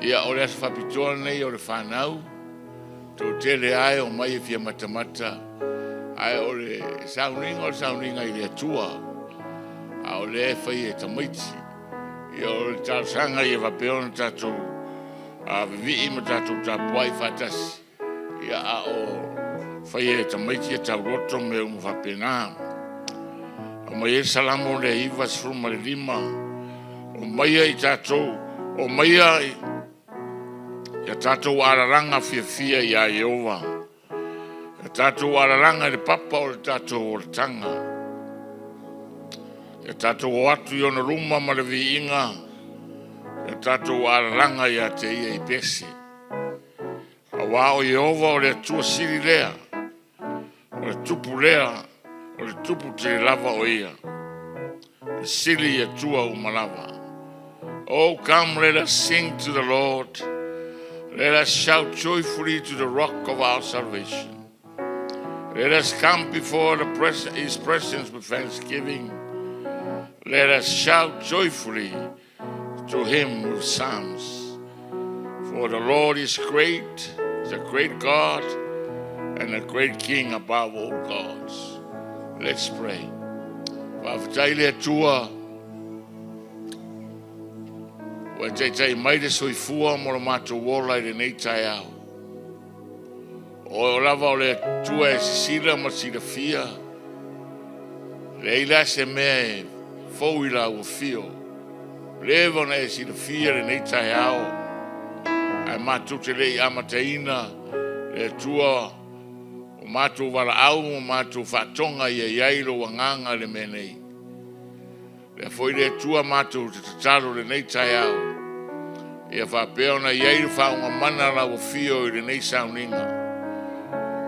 Ia o le asa whapitoa nei o le whanau. Tō tele ai o mai e fia matamata. Ai o le sauninga i le atua. A o le whai e tamaiti. Ia o le tāsanga i e wapeona tātou. A vivi ima tātou tāpuai whatasi. Ia a o whai e tamaiti e tau roto me umu whapena. O mai e salamo le iwa sruma le lima. O maia i tātou. O maia ia tātou araranga fia i a Iova. Ia tātou araranga le papa o le tātou o le tanga. Ia tātou o atu i ona ruma ma le viinga. Ia tātou araranga i a te ia i pese. A wā o Iova o le atua siri lea. O le tupu lea. O le tupu te lava o ia. Le siri i atua o malava. Oh, come, let us sing to the Lord. Let us shout joyfully to the rock of our salvation. Let us come before his presence with thanksgiving. Let us shout joyfully to him with psalms. For the Lord is great, is a great God, and a great King above all gods. Let's pray. Whawhataile atua. Wa tai mai le soifua mo le matou wola i le nei tai au. O lava o le tua e sisila ma silafia. Le ila se mea e fou i la ua fio. Le evana e silafia le nei tai au. Ai matou te lei amataina le tua o matou wala au o matou whatonga i a iailo wanganga le menei. Le foi le tua matou te tataro le nei tai au. Ia whapeona iei whaunga mana la o fio i le nei sauninga.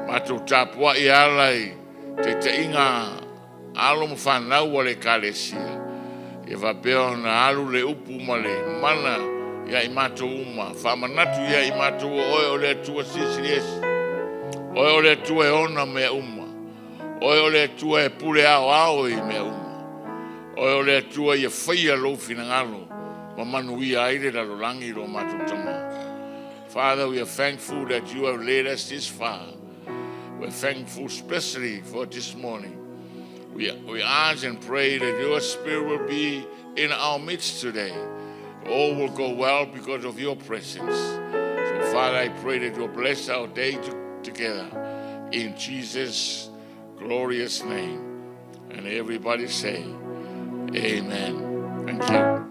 Matou tāpua i alai te inga alo mo whanau a le kālesia. Ia whapeona alu le upu ma le mana ia i matou uma. Whamanatu ia i matou oe o le atua sisiriesi. Oe o le atua e ona mea uma. Oe o le atua e pule ao i mea uma. Oe o le atua ia whaia lofi na ngalo. Father, we are thankful that you have led us this far. We're thankful especially for this morning. We ask and pray that your spirit will be in our midst today. All will go well because of your presence. So Father, I pray that you'll bless our day together. In Jesus' glorious name. And everybody say, Amen. Thank you.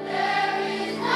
There is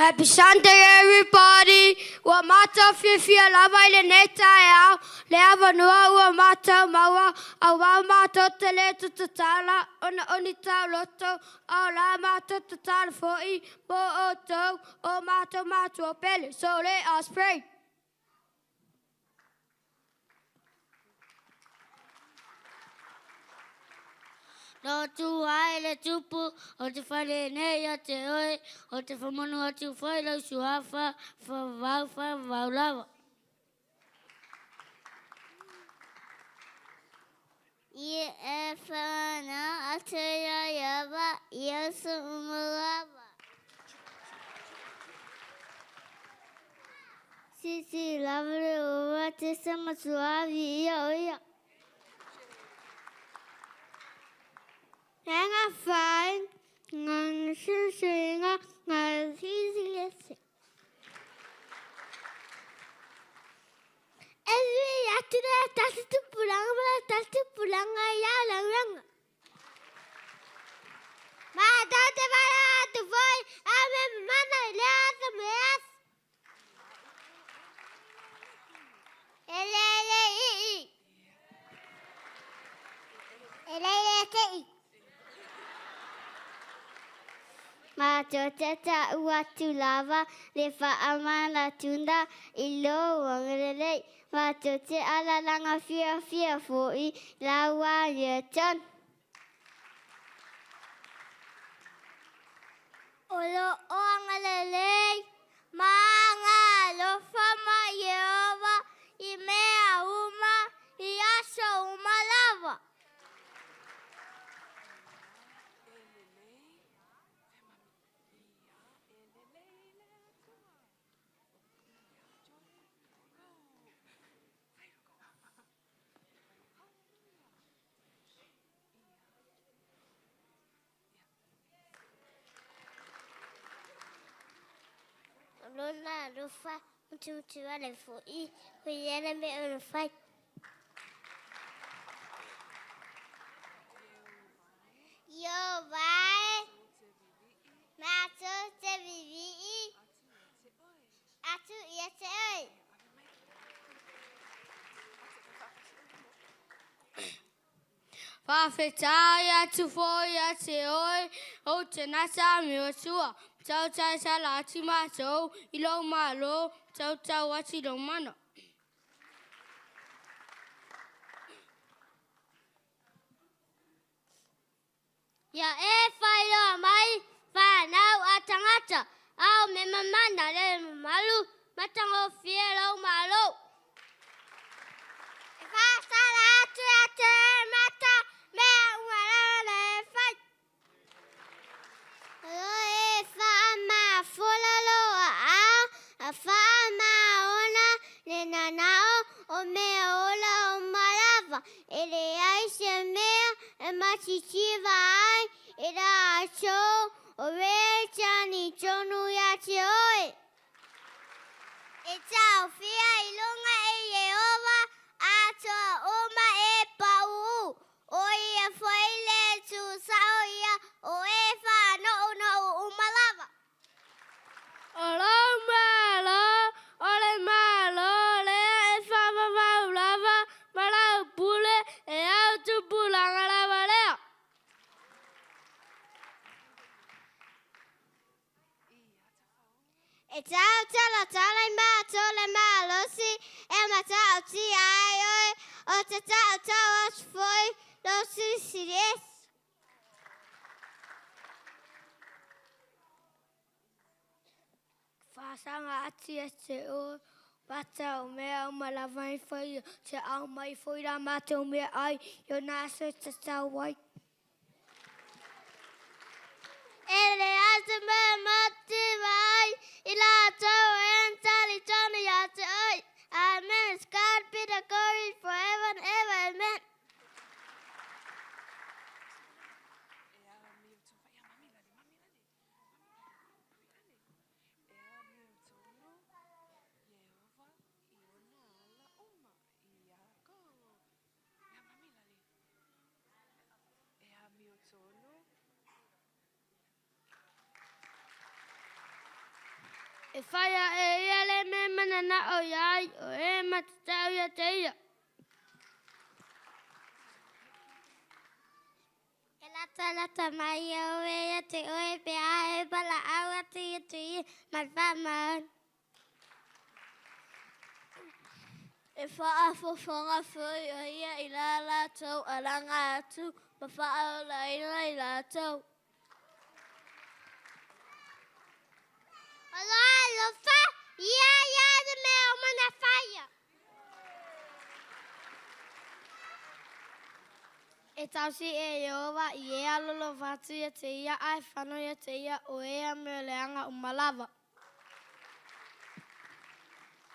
Happy Sunday, everybody. Ua mātou whiawhia lawa i le nei tae au. Le awa noa ua mātou maua. Au wau mātou te le tutatala. Ona oni tau loto. Au la mātou tatala fo'i. Mo o tau. O mātou o pele. So let us pray. No tu ai le tupu o te whare nei a te oe o te whamonu a tu whai lau suafa whawau lawa. I e whana a te iawa i asa umalawa. Sisi lavare ua te sama suavi ia oia. Hanga whai, ngang sisinga, ngang sisi lese. Ewi atura tatu pulanga ia langanga. Ma tate para tu foi, ame mana lea te meas. Ele. Ma tata uatu lava le whaamana tunda I lo wangarelei. Ma te ala langa fia fo'i lawa yeton. Olo o angalelei. Ma anga lofa ma Yehova I mea uma I aso uma lava. Lona rufa mutu ale fo'i kuyere me ono fai. Yo vai mato te vivi atu yete oi. Whawhetai atu foi a te oi, o te nasa mi o tua. Tau tai sala ati mātou, I lau malo, tau ati lau mana. Ya e whai loa mai, whanau a tangata, au me mamana le malu, matango fie lau malo. Whasala atu a te mata, mea uara le whai. E whaama fola loa a whaama ona le nanao o mea ola o marawa. E le aise mea e matitiva ai e ra aso o rea tani tonu ia te oe. E tau fia I lunga e Yehova atoa oma e pau. O ia whaile tu sao ia o e whanau umalava. Olo malo, ole malo, lea e whawawau lava, marau pule, e au tu pulanga lava lea. E tau tala I mātou le mālosi, e matau ti ai oi, o te tau as foi, losi siries. Whasanga ati e te o, bata o mea o malawai whai, te au mai whai rā mātou mea ai, yo nāso te tau wai. Ele ate mea mati vai, I la tau e antari tonu ia te oi. Amen. God be the glory forever and ever. Amen. E whaia e ia le me mana na o iai o e matatau ia te ia. E lata mai o e te oe pe a e bala au atu i tu i mai whaman. E whaafo whonga whui o ia i la lātou a ranga atu ma whaao la ina i lātou. Aloha alofa, ia de me o mana whaia. E tausi e Iowa i e alolo watu ia te ia ai whano ia te ia o ea mea leanga o Malawa.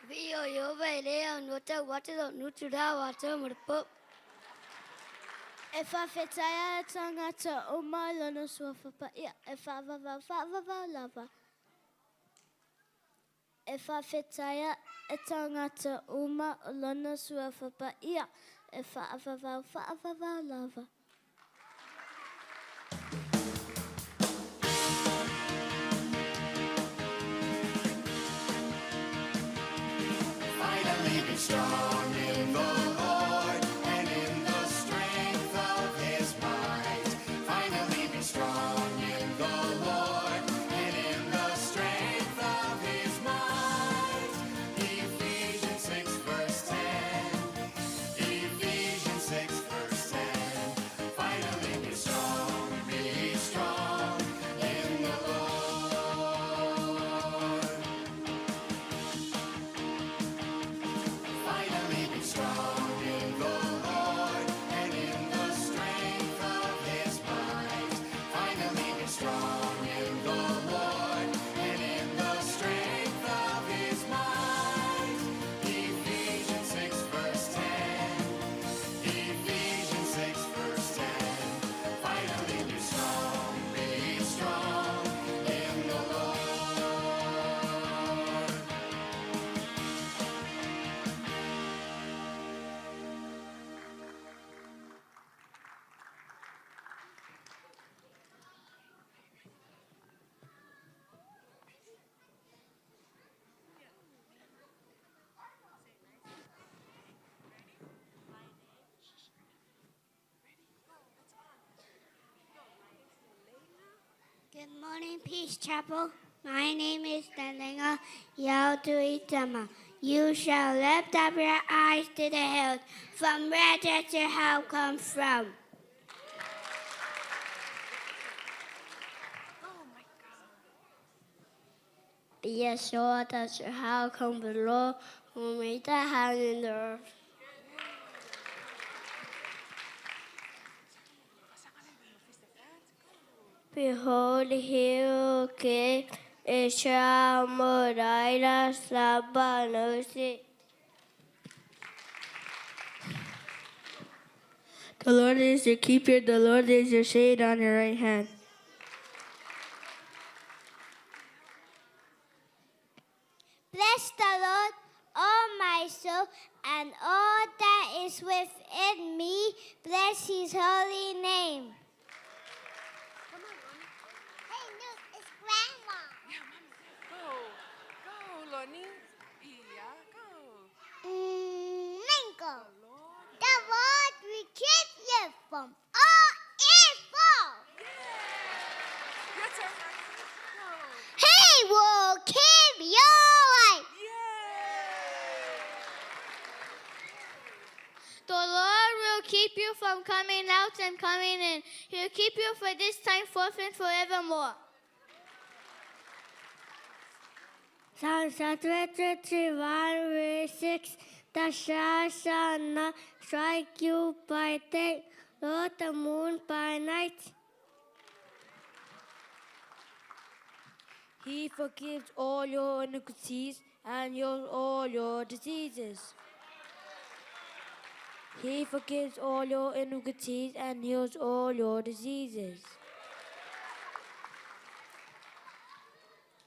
Vi o Iowa e lea o nota wate o nutura wate o marapo. E whawhetaia e tangata o mai lona sua whapaia. E whawawau lava. E whawhetaia e tangata o mai lona sua whapaia. E whawawau lava. Finally be strong in the Lord and in the strength of his might. Finally be strong in the Lord and in the strength of his might. Ephesians 6 verse 10. Ephesians 6 verse 10. Finally be strong in the Lord. Finally be strong in the Lord and in the strength of his might. Finally be strong in the Lord and in the strength of his might. Ephesians 6 verse 10. Ephesians 6 verse 10. Finally be strong in the Lord. Good morning, Peace Chapel. My name is Dalenga Yautuitama. You shall lift up your eyes to the hills. From where does your help come from? Be assured that your help comes from the Lord who made the heaven and the earth. Behold, he who came Israel Moraira Sabanosi. The Lord is your keeper, the Lord is your shade on your right hand. Bless the Lord, O my soul, and all that is within me. Bless his holy name. Hey, look, it's Grandma. Go, Lonnie. Yeah, go. Mingo. The Lord will keep you from all evil. Your turn, Maxie. Go. He will keep you alive. The Lord will keep you from coming out and coming in. He'll keep you for this time forth and forevermore. Psalm 121, verse 6. The sun shall not strike you by day, nor the moon by night. He forgives all your iniquities and heals all your diseases. He forgives all your iniquities and heals all your diseases.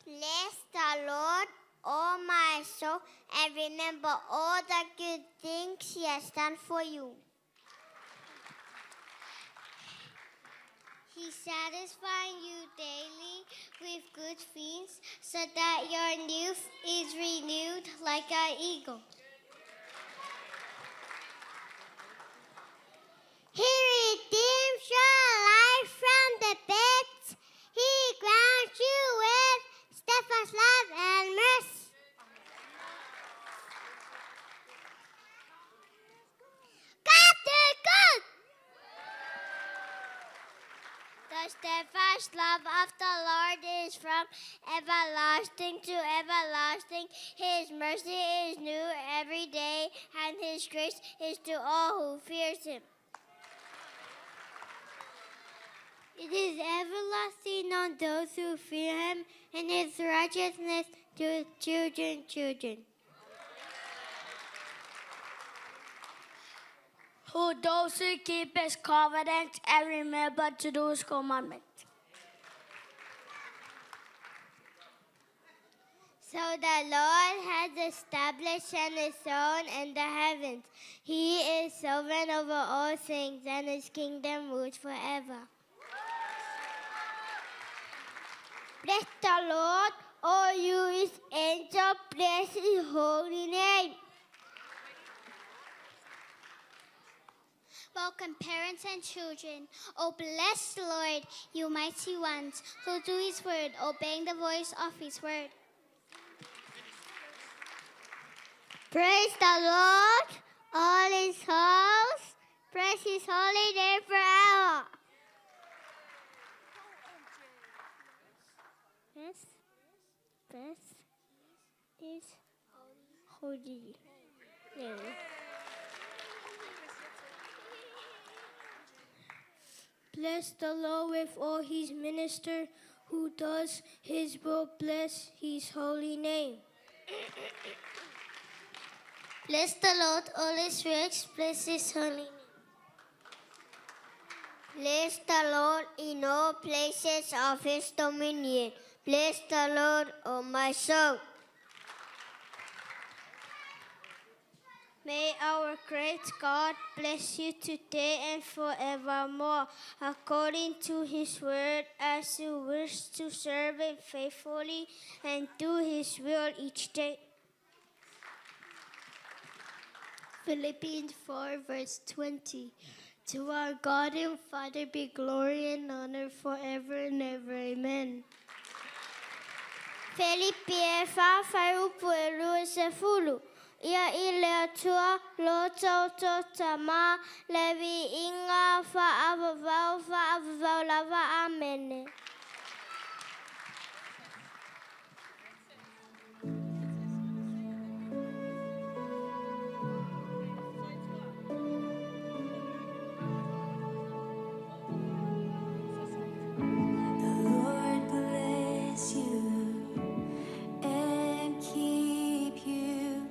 Bless the Lord, O my soul, and remember all the good things he has done for you. He's satisfying you daily with good things so that your youth is renewed like an eagle. He redeems your life from the pit. He grounds you with steadfast love and mercy. God is good. The steadfast love of the Lord is from everlasting to everlasting. His mercy is new every day, and his grace is to all who fears him. It is everlasting on those who fear him, and his righteousness to children. Who those who keep his covenant and remember to do his commandments. So the Lord has established his throne in the heavens. He is sovereign over all things, and his kingdom rules forever. Bless the Lord, all you his angels, bless his holy name. Welcome, parents and children. Oh, bless the Lord, you mighty ones, who do his word, obeying the voice of his word. Praise the Lord, all his hosts. Praise his holy name forever. Bless his holy name. Bless the Lord with all his ministers, who does his will. Bless his holy name. Bless the Lord, all his works. Bless his holy name. Bless the Lord in all places of his dominion. Bless the Lord, O my soul. May our great God bless you today and forevermore, according to his word, as you wish to serve him faithfully and do his will each day. Philippians 4, verse 20. To our God and Father be glory and honor forever and ever. Amen. Filipiens 4, verse 10. Ia ile tua lo tau tama levi inga fa lava amen. The Lord bless you and keep you.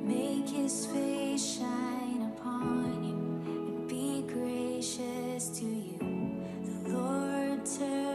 Make his face shine upon you and be gracious to you. The Lord turn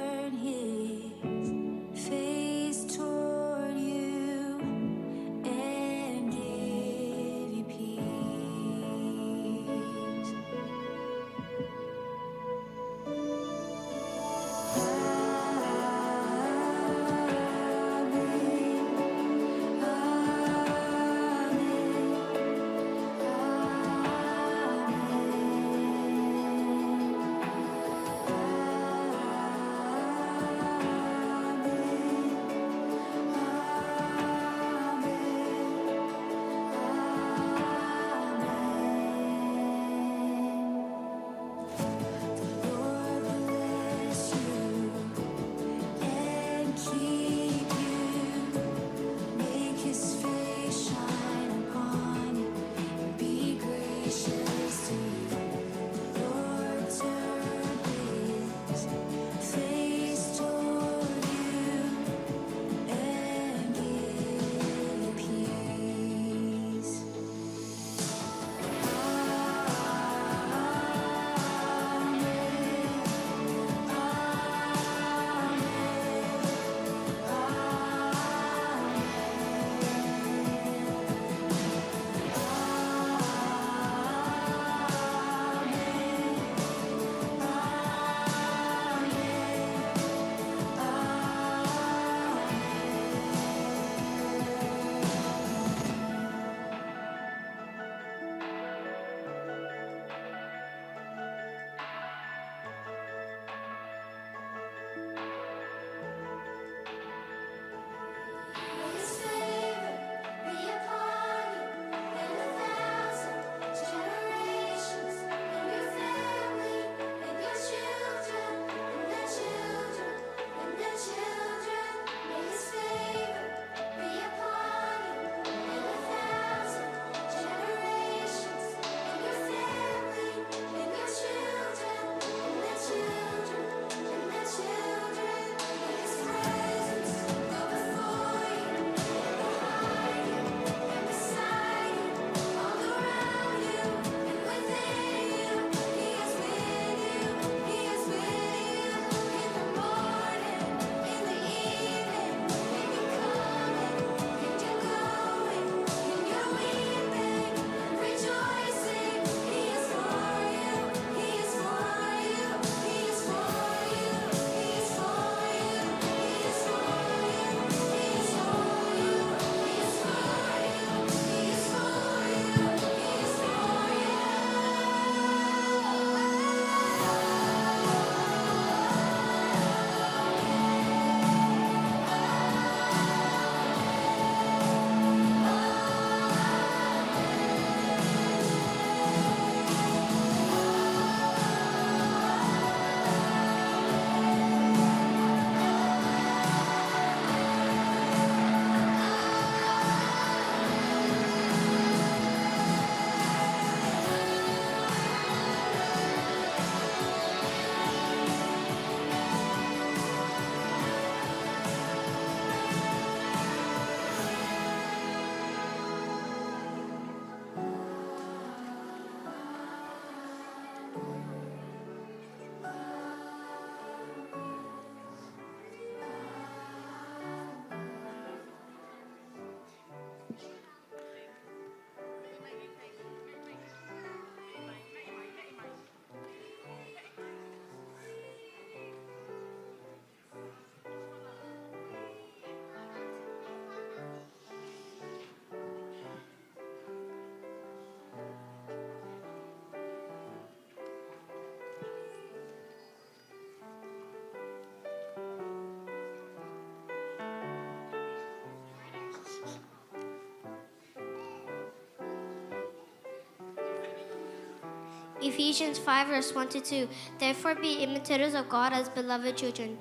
Ephesians 5 verse 1 to 2. Therefore be imitators of God as beloved children.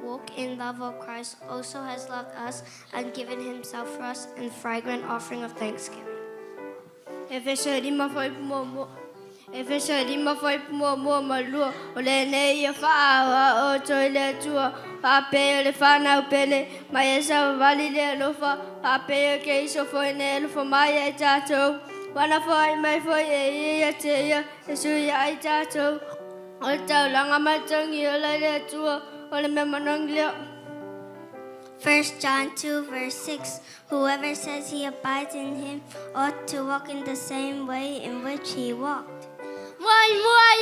Walk in love of Christ also has loved us and given himself for us in fragrant offering of thanksgiving. Efeso 5 mo malua o le nei ia whaawa o toile tua hape o le whanau pele mai e sa wali le alofa hape o ke iso foi ne alofa mai e tātou wana foi mai foi e ia te ia e sui ai tātou o le taulanga matangi o le tua o le me manangi leo. 1 John 2 verse 6. Whoever says he abides in him ought to walk in the same way in which he walked. Moi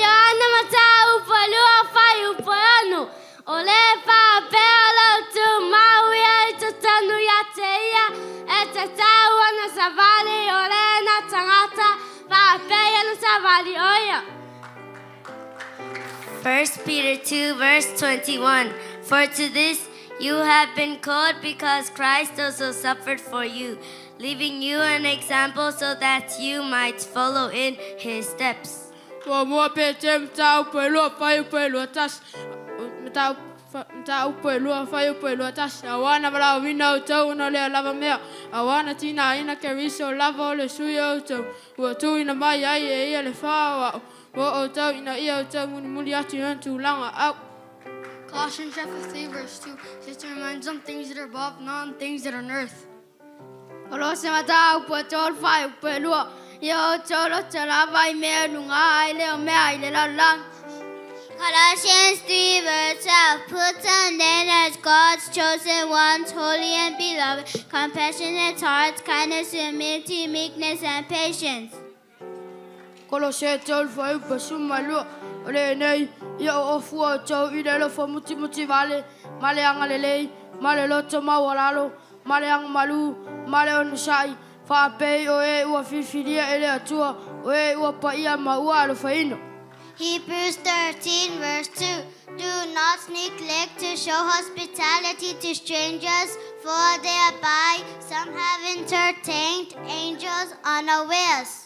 ya na matau palua fai upano ole pa pelo tu mau ya tanu ya teia e te tau na savali ole na tangata pa pe na savali oya. 1 Peter 2 verse 21. For to this you have been called because Christ also suffered for you, leaving you an example so that you might follow in his steps. Wa mo pe tem tau pelo fai pelo tas tau pelo fai pelo tas awana bala wina tau na le lava mea awana tina ina ke riso lava le suyo tau wa tu ina mai ai e le fa wa o tau ina ia tau muli atu tu langa au. Colossians chapter 3 verse 2 says to remind some things that are above, not on things that are on earth. Colossians matau po tol fai pelo yo tolo tala vai me lunga ai le me ai le lang. Colossians 3 verse 12. Put on then as God's chosen ones, holy and beloved, compassionate hearts, kindness, humility, meekness, and patience. Colossians tol fai po sumalu ole nei yo ofu tau ile lo fo muti vale male anga le male lo toma walalo male ang malu male on sai fa pe o e ua fifilia ele atua o e ua paia maua lo faino. Hebrews 13 verse 2. Do not neglect to show hospitality to strangers, for thereby some have entertained angels unawares.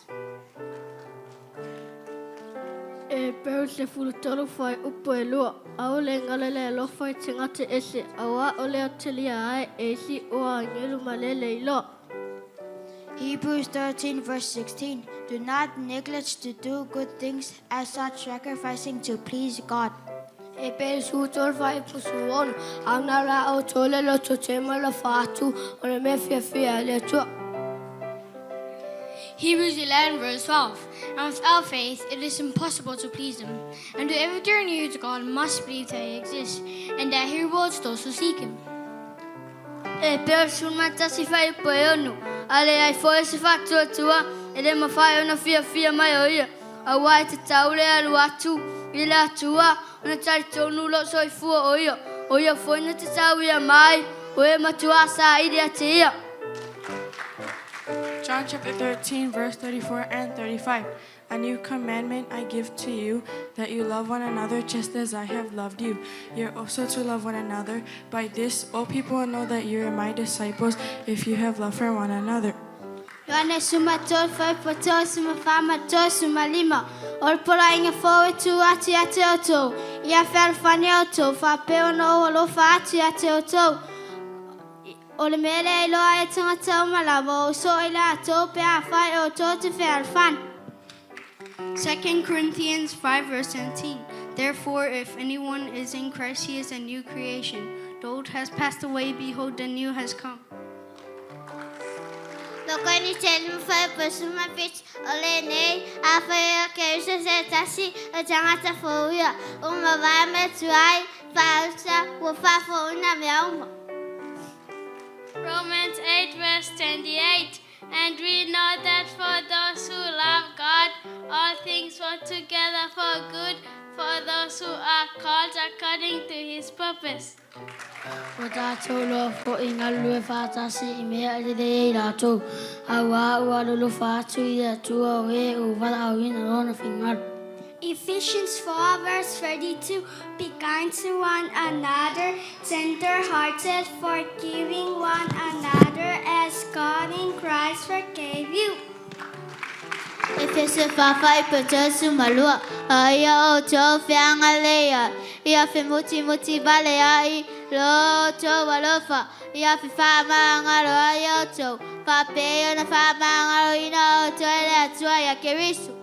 E peu se fulu tolu fai upo e lua au le ngalele lo fai tingate ese awa o le atelia ai e si o angelu malele ilo. Hebrews 13 verse 16. Do not neglect to do good things as such sacrificing to please God. E pe su tol fai pusuon ana la o tole lo totema la fatu o le me fia le tua. Hebrews 11 verse 12. And without faith it is impossible to please him. And whoever turns near to God must believe that he exists, and that he rewards those who seek him. E pe su mata si fai poenu ale ai foi se fatu tua e le mafai ona fia mai o ia awai te taule alu atu ila tua ona tari tonu lo soi fu o ia foi na te tau ia mai o e matua sa idia te ia. John chapter 13, verse 34 and 35. A new commandment I give to you, that you love one another just as I have loved you. You're also to love one another. By this, all people will know that you are my disciples if you have love for one another. Yohane suma tol fai pato suma fama to suma lima. Ol pola inga foe tu ati ate oto. Ia fer fani oto fa peo no olo fa ati ate oto. Ole mele ilo ai tanga tau malavo so ila to pe a fai oto te fer fan. 2 Corinthians 5 verse 17. Therefore, if anyone is in Christ, he is a new creation. The old has passed away, behold, the new has come. Lokoni telu fai pasuma pitch ole nei afaya keisa se tasi a tangata foia uma vai me tuai falsa wo fa fo na meuma. Romans 8 verse 28. And we know that for those who love God, all things work together for good, for those who are called according to his purpose. O tātou lo fo inga lue whātasi I mea I te e rātou. Awa ua lulu whātu I atua o e o wala au ina rona whingaru. Ephesians 4 verse 32. Be kind to one another, tender-hearted, forgiving one another as God in Christ forgave you. pese whawhai pa tōsu malua. Ia o tō whianga lea. Ia whi muti muti vale ai. Lo tō walofa. Ia whi whamangaro ai o tō. Whapeo na whamangaro ina o tō ele atua ia ke risu.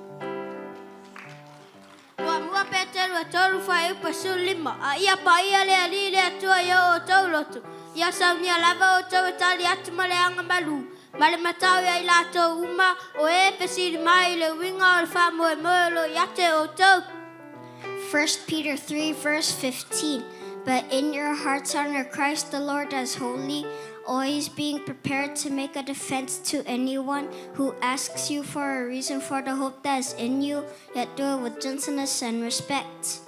Wa mua Peteru a tolu whai upa su lima. A ia pa ia lea li lea tua ia o tau lotu. Ia saunia lava o tau e tali atu ma leanga malu. Ma le matau ia i lato uma o e pesi mai le winga o le wha moe moe lo iate o tau. 1 Peter 3, verse 15. But in your hearts honor Christ the Lord as holy, always being prepared to make a defense to anyone who asks you for a reason for the hope that is in you, yet do it with gentleness and respect.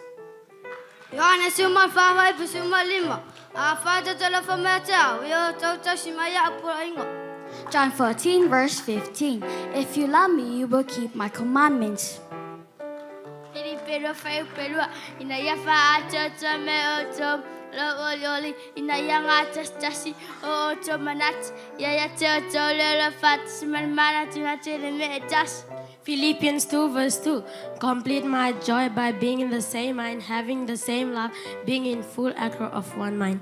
Yohane suma whawai pa suma lima. A whata tala whameatau. Ia o tau tau si mai a pura ingo. John 14, verse 15. If you love me, you will keep my commandments. Ili perua whai perua. Ina ia wha ata me o tau. Lo oli ina ia ngā tasi o tau manat. Ia te o tau lera whata si mana tuna te le me e tasi. Philippians 2 verse 2. Complete my joy by being in the same mind, having the same love, being in full accord of one mind.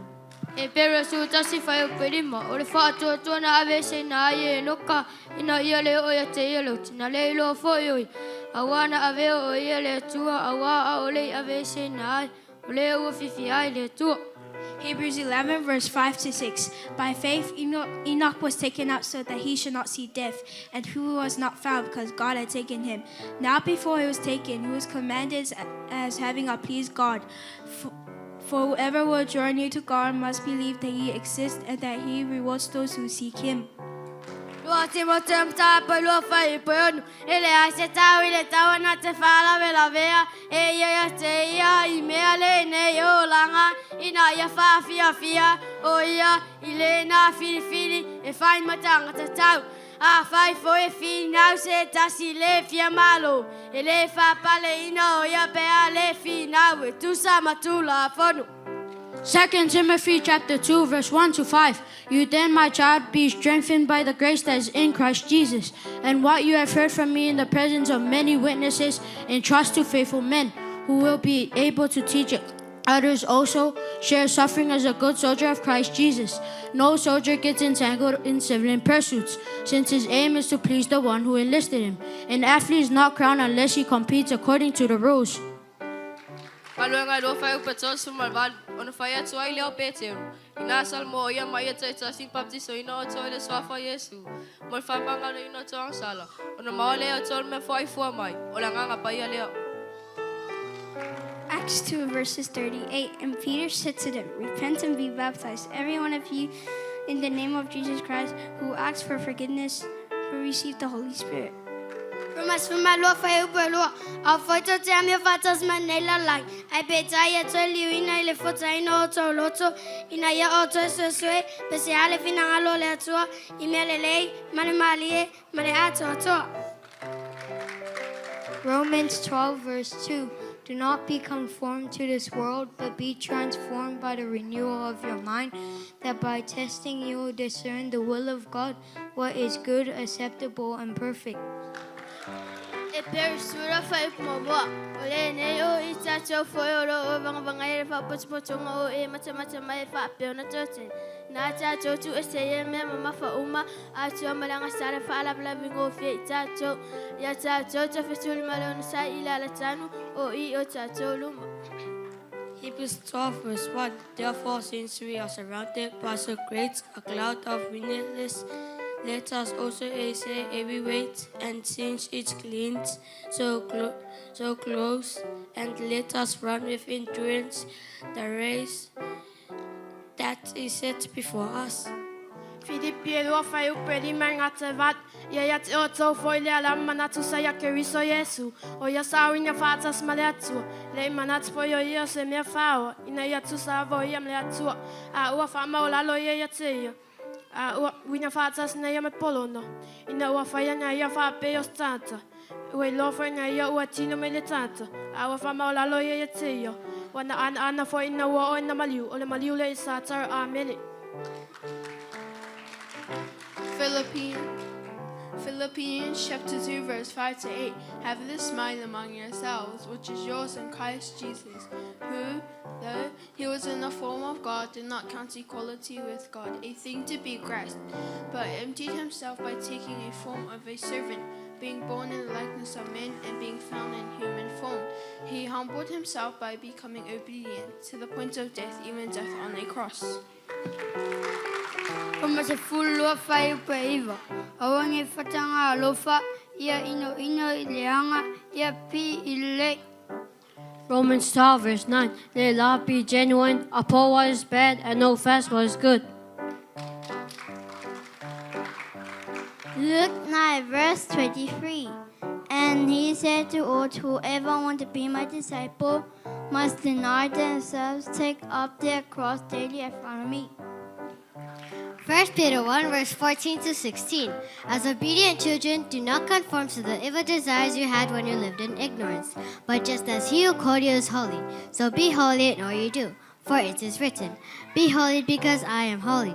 E pero su tasi whai o perima. O le whātua tuana ave se na ie noka. Ina ia le o ia te ia lauti. Na le ilo fo ioi. Awana ave o ia le tua. Awa a o le ave se na ai. O le ua fifi ai le tua. Hebrews 11, verse 5 to 6. By faith, Enoch was taken up so that he should not see death, and who was not found because God had taken him. Now before he was taken, he was commended as having pleased God. For whoever will draw near to God must believe that he exists and that he rewards those who seek him. Lua te mo te amta pa lua whai pa onu. Ele ai se tau i le tau na te whala me la vea. E ia te ia i mea le nei o langa. Ina ia wha fia fia. O ia i le na fili fili. E whai matanga te tau. A whai fo e fi nau se tasi le fia malo. E le wha pale ina o ia pea le fi nau. E tusa matula a whonu. 2 Timothy chapter 2 verse 1 to 5. You then, my child, be strengthened by the grace that is in Christ Jesus, and what you have heard from me in the presence of many witnesses, entrust to faithful men who will be able to teach others also. Share suffering as a good soldier of Christ Jesus. No soldier gets entangled in civilian pursuits, since his aim is to please the one who enlisted him. An athlete is not crowned unless he competes according to the rules. Paluanga do whai upa tō sumalvan. Ona whai atu ai leo Peteru. Ina salmo ia mai atu i tasi baptiso ina o tō ile swafa Yesu. Mo whamanga le ina tō ansala. Ona maua leo tō me whai fua mai. Ola nganga pa ia leo. Acts 2, verses 38. And Peter said to them, repent and be baptized, every one of you, in the name of Jesus Christ, who asks for forgiveness, will receive the Holy Spirit. Mas fuma lua whai upa lua. A whaita te amia whatas ma nei la lai. Ai pe tai a tō liu ina i le whota ina o tō loto. Ina ia o tō sue pe se ale fina alo le atua. I mea le lei, mane malie, mane ato atoa. Romans 12, verse 2. Do not be conformed to this world, but be transformed by the renewal of your mind, that by testing you will discern the will of God, what is good, acceptable, and perfect. E persura whai kumawa. O le nei o i tātou whai o ro o vanga e wha potopotonga o e mata mai wha peo na tōten. Nā tātou tu e se e mea mawha uma a tua malanga sara wha alapala wingo fia i tātou. Ia tātou ta whetuli malona sa i la tanu o i o tātou luma. Hebrews 12 verse 1. Therefore, since we are surrounded by so great a cloud of witnesses, let us also essay every weight and since it clings so close, and let us run with endurance the race that is set before us. Filipi e lua whai upe lima ngā te wat. Ia ia te o tō whoi lea la manatu sa ia ke riso Yesu. O ia sa winga whātas ma le atua. Le manatu po ia ia se mea whāo. Ina ia tu sa avo ia me le atua. A ua whamau lalo ia ia te ia. A ua winga whātas na ia me polono. Ina ua whaia nga ia whāpe o tāta. Ua i lofa nga ia ua tino me le tāta. A ua whamau lalo ia ia te ia. Wana ana fo ina ua o ina maliu. O le maliu le i sātara a mele. Philippians chapter 2, verse 5 to 8. Have this mind among yourselves, which is yours in Christ Jesus, who, though he was in the form of God, did not count equality with God a thing to be grasped, but emptied himself by taking a form of a servant, being born in the likeness of men and being found in human form. He humbled himself by becoming obedient to the point of death, even death on a cross. Como se fulua fai upeiva, awange fatanga alofa, ia ino I leanga, ia pi I le. Romans 12, verse 9. Let love be genuine, uphold what is bad, and hold fast what is good. Luke 9, verse 23. And he said to all, whoever wants to be my disciple must deny themselves, take up their cross daily and follow me. 1 Peter 1, verse 14 to 16. As obedient children, do not conform to the evil desires you had when you lived in ignorance, but just as he who called you is holy, so be holy in all you do. For it is written, be holy because I am holy.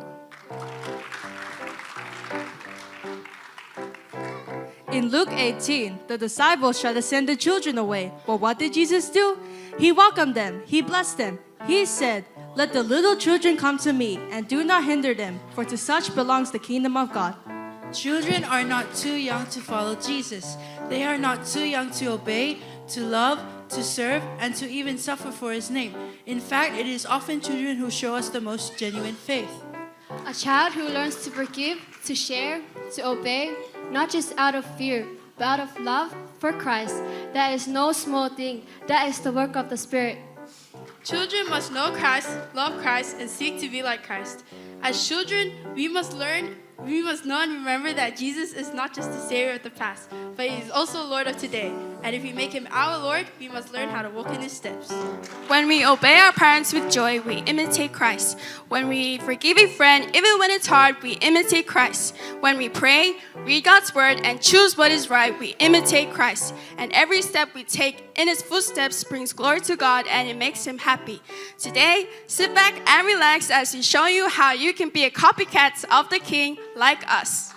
In Luke 18, the disciples tried to send the children away. But what did Jesus do? He welcomed them. He blessed them. He said, let the little children come to me, and do not hinder them, for to such belongs the kingdom of God. Children are not too young to follow Jesus. They are not too young to obey, to love, to serve, and to even suffer for his name. In fact, it is often children who show us the most genuine faith. A child who learns to forgive, to share, to obey, not just out of fear, but out of love for Christ. That is no small thing. That is the work of the Spirit. Children must know Christ, love Christ, and seek to be like Christ. As children, we must know and remember that Jesus is not just the Savior of the past, but He is also Lord of today. And if we make Him our Lord, we must learn how to walk in His steps. When we obey our parents with joy, we imitate Christ. When we forgive a friend, even when it's hard, we imitate Christ. When we pray, read God's word, and choose what is right, we imitate Christ. And every step we take in His footsteps brings glory to God, and it makes Him happy. Today, sit back and relax as He's showing you how you can be a copycat of the King like us.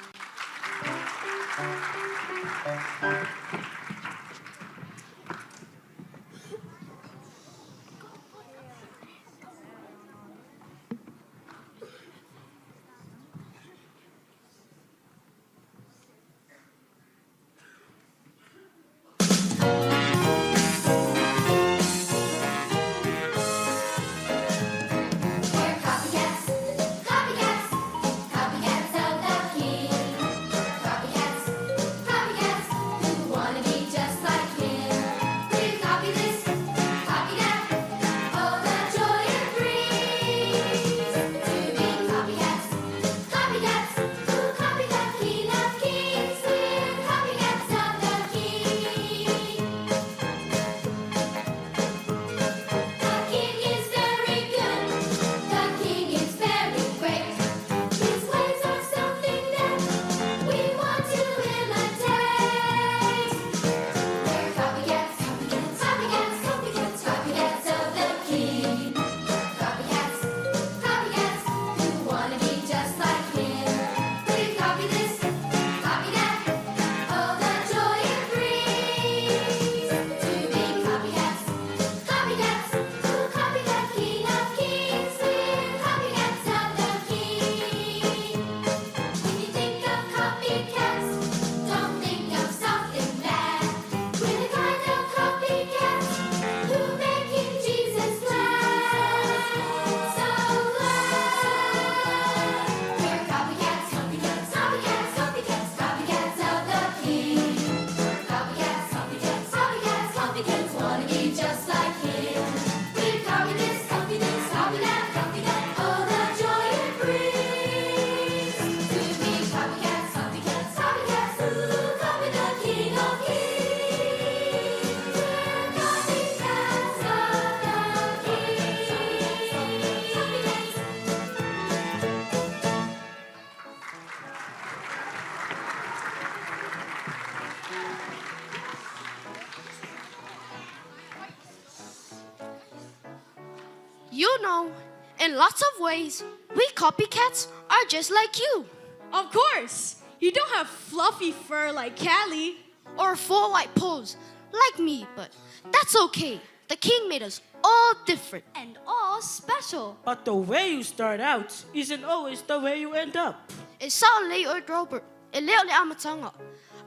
You know, in lots of ways, we copycats are just like you. Of course! You don't have fluffy fur like Callie. Or 4 white paws like me, but that's okay. The king made us all different. And all special. But the way you start out isn't always the way you end up. E sao lei o Robert, e leo le amatanga.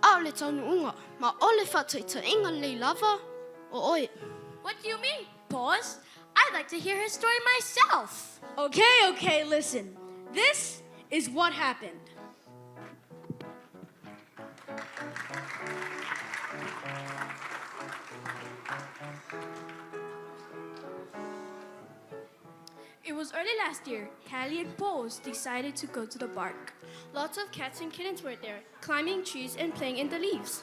Au le tonu unga, ma ole whataita inga lei lava o oe. What do you mean, Paws? I'd like to hear his story myself. Okay, listen. This is what happened. It was early last year. Callie and Paws decided to go to the park. Lots of cats and kittens were there, climbing trees and playing in the leaves.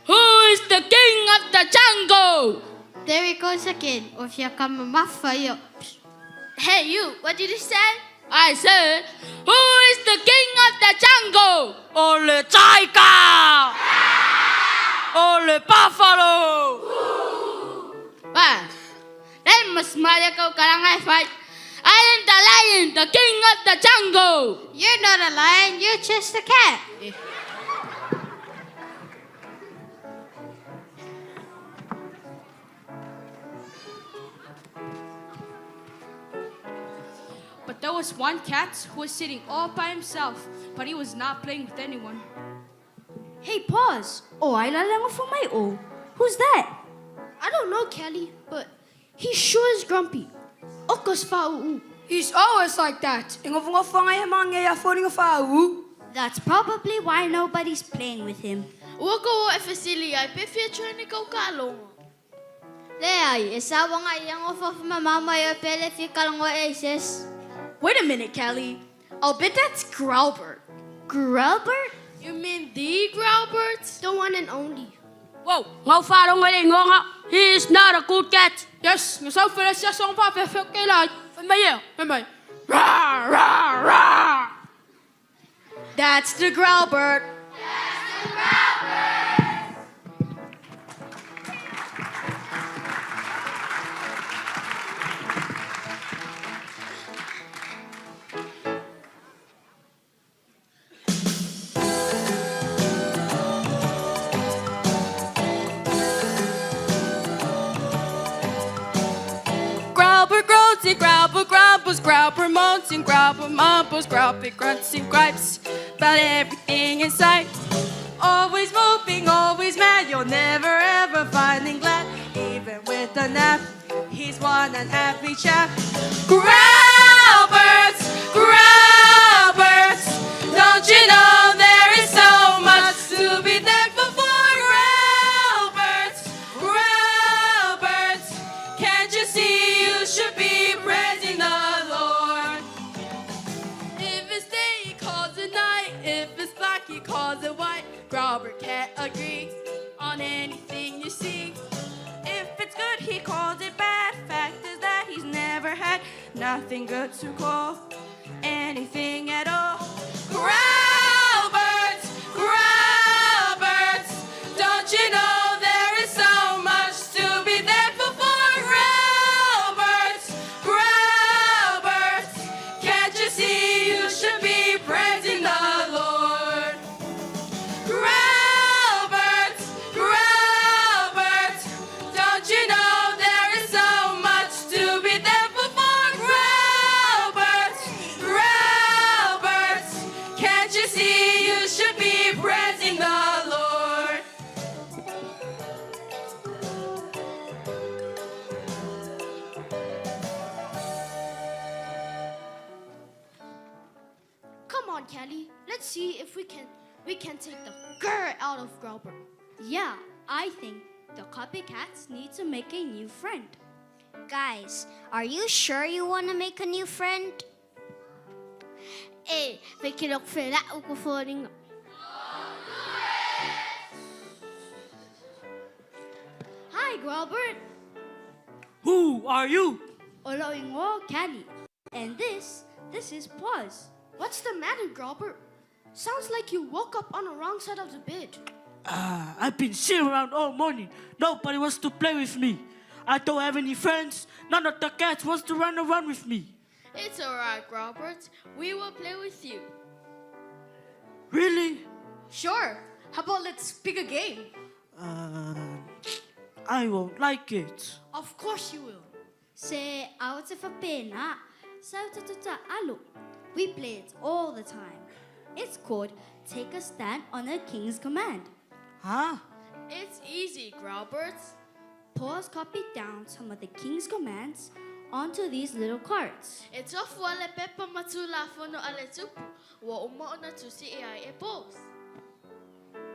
Who is the king of the jungle? There he goes again, with your kamamafaya. Hey, you, what did you say? I said, who is the king of the jungle? Ole tiger! Ole buffalo! Bah, that must matter go karangay fight. I am the lion, the king of the jungle. You're not a lion, you're just a cat. But there was one cat who was sitting all by himself, but he was not playing with anyone. Hey, Paws. Oh, I lang for my oh. Who's that? I don't know, Callie, but he sure is grumpy. Okas fa'u. He's always like that. That's probably why nobody's playing with him. Wako e fasili ai pe fia trying go kalong. Le ai, e sa wanga yang of my mama yo pele fi kalongo aces. Wait a minute, Callie. I'll bet that's Growlbert. Growlbert? You mean the Growlbert? The one and only. Whoa, he is not a good cat. Yes, you saw for us just on papa for Kelly. Remember. Rah, rah, rah. That's the Growlbert. Growlbert groans and Growlbert grumbles, Growlbert moans and Growlbert mumbles, Growlbert grunts and gripes about everything in sight. Always moping, always mad, you'll never ever find him glad. Even with a nap, he's one unhappy chap. Growlbert, Growlbert, don't you know there is so much to be thankful for? Growlbert, Growlbert, can't you see you should be praising the Lord? If it's day, he calls it night. If it's black, he calls it white. Growlbert can't agree on anything you see. If it's good, he calls it bad. Fact is that he's never had nothing good to call anything at all. Growlbert, Growlbert, don't you know there is so much to be thankful for? Growlbert, Growlbert, can't you see you should be praising the Lord? Growlbert, Growlbert, don't you know there is so much to be thankful for? Growlbert, Growlbert, can't you see you should be praising the Lord? Come on, Callie. Let's see if we can take the grr out of Growlbert. Yeah, I think the copycats need to make a new friend. Guys, are you sure you want to make a new friend? Eh, we can look for that ukuforing. Hi, Growlbert. Who are you? Olo ingo Callie. And this is Paws. What's the matter, Growlbert? Sounds like you woke up on the wrong side of the bed. I've been sitting around all morning. Nobody wants to play with me. I don't have any friends. None of the cats wants to run around with me. It's alright, Robert. We will play with you. Really? Sure. How about let's pick a game? I won't like it. Of course you will. Se out of a pena, sautatuta alu. We play it all the time. It's called Take a Stand on a King's Command. Huh? It's easy, Robert. Pause copy down some of the King's commands onto these little cards. It's off wale pepa matula fono ale tupu. Wa uma ona tusi e ai e pos.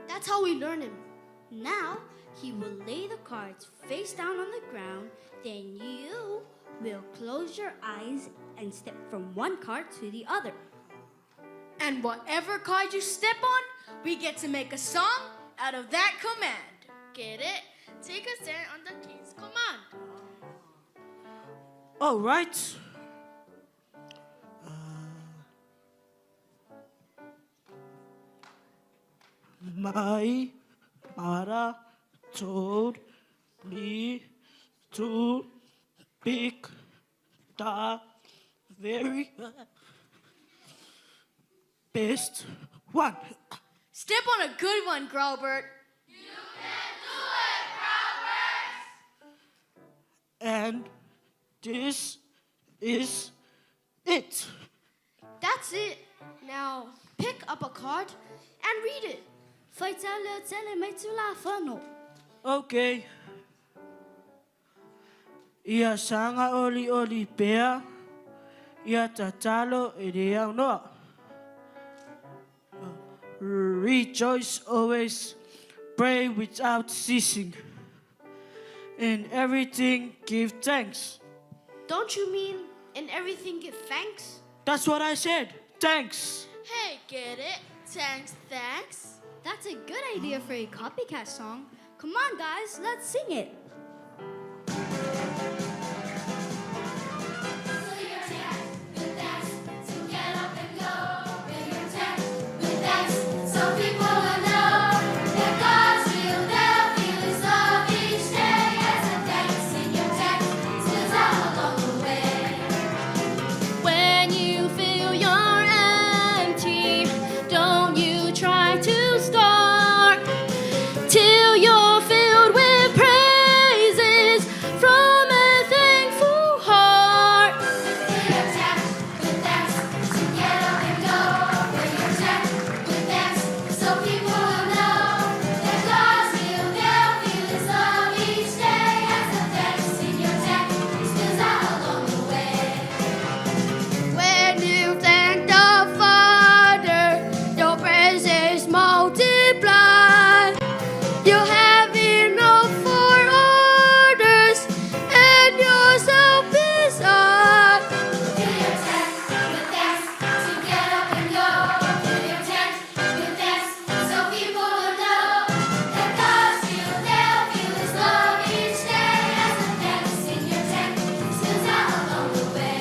That's how we learn him. Now, he will lay the cards face down on the ground. Then you will close your eyes and step from one card to the other. And whatever card you step on, we get to make a song out of that command. Get it? Take a stand on the King's command. All right. My mother told me to pick the very best one. Step on a good one, Growlbert. And this is it. That's it. Now, pick up a card and read it. Okay. Ia sanga oli oli pea. Ia tatalo e rea noa. Rejoice always. Pray without ceasing. In everything give thanks. Don't you mean in everything give thanks? That's what I said. Thanks. Hey, get it? Thanks, thanks. That's a good idea for a copycat song. Come on, guys, let's sing it. When you feel you're empty, don't you try to start till you're filled with praises from a thankful heart. So people will know that God's will, they'll feel His love each day as the thanks in your text spills out along the way. When you thank the Father, your praises multiply. You'll have enough for others and yourself beside. Fill your tank with thanks to get up and go. Fill your tank with thanks so people will know that God's will, they'll feel His love each day as the thanks in your tank spills out along the way.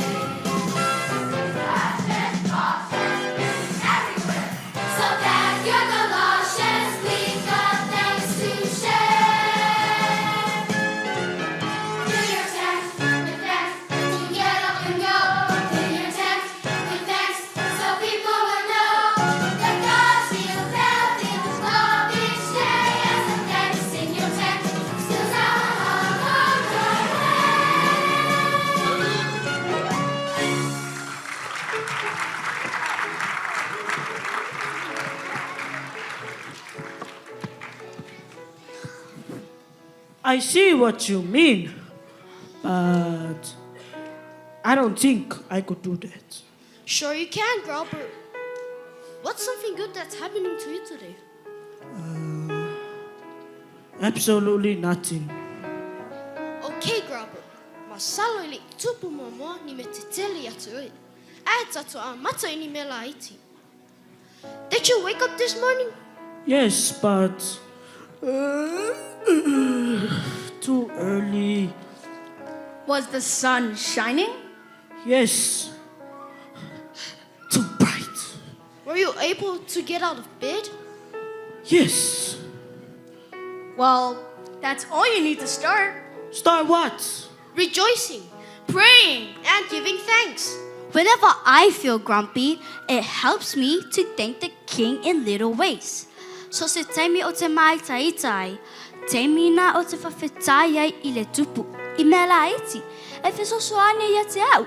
So that your Colossians we've got thanks to share. Fill your tank with thanks to get up and go. Fill your tank with thanks so people will know that God's will, they'll feel His love each day as the thanks in your tank spills out along the I see what you mean, but I don't think I could do that. Sure you can, Growlbert. What's something good that's happening to you today? Absolutely nothing. Okay, Growlbert. Masalo ili tupu momo ni me te tele atu ui. Ai tatu a mata ini me la iti. Did you wake up this morning? Yes, but too early. Was the sun shining? Yes. Were you able to get out of bed? Yes. Well, that's all you need to start. Start what? Rejoicing, praying, and giving thanks. Whenever I feel grumpy, it helps me to thank the King in little ways. So se taimi o te mai taitai, taimi na o te whawhetai ai I le tupu, I mela iti, e whesosoane ia te au.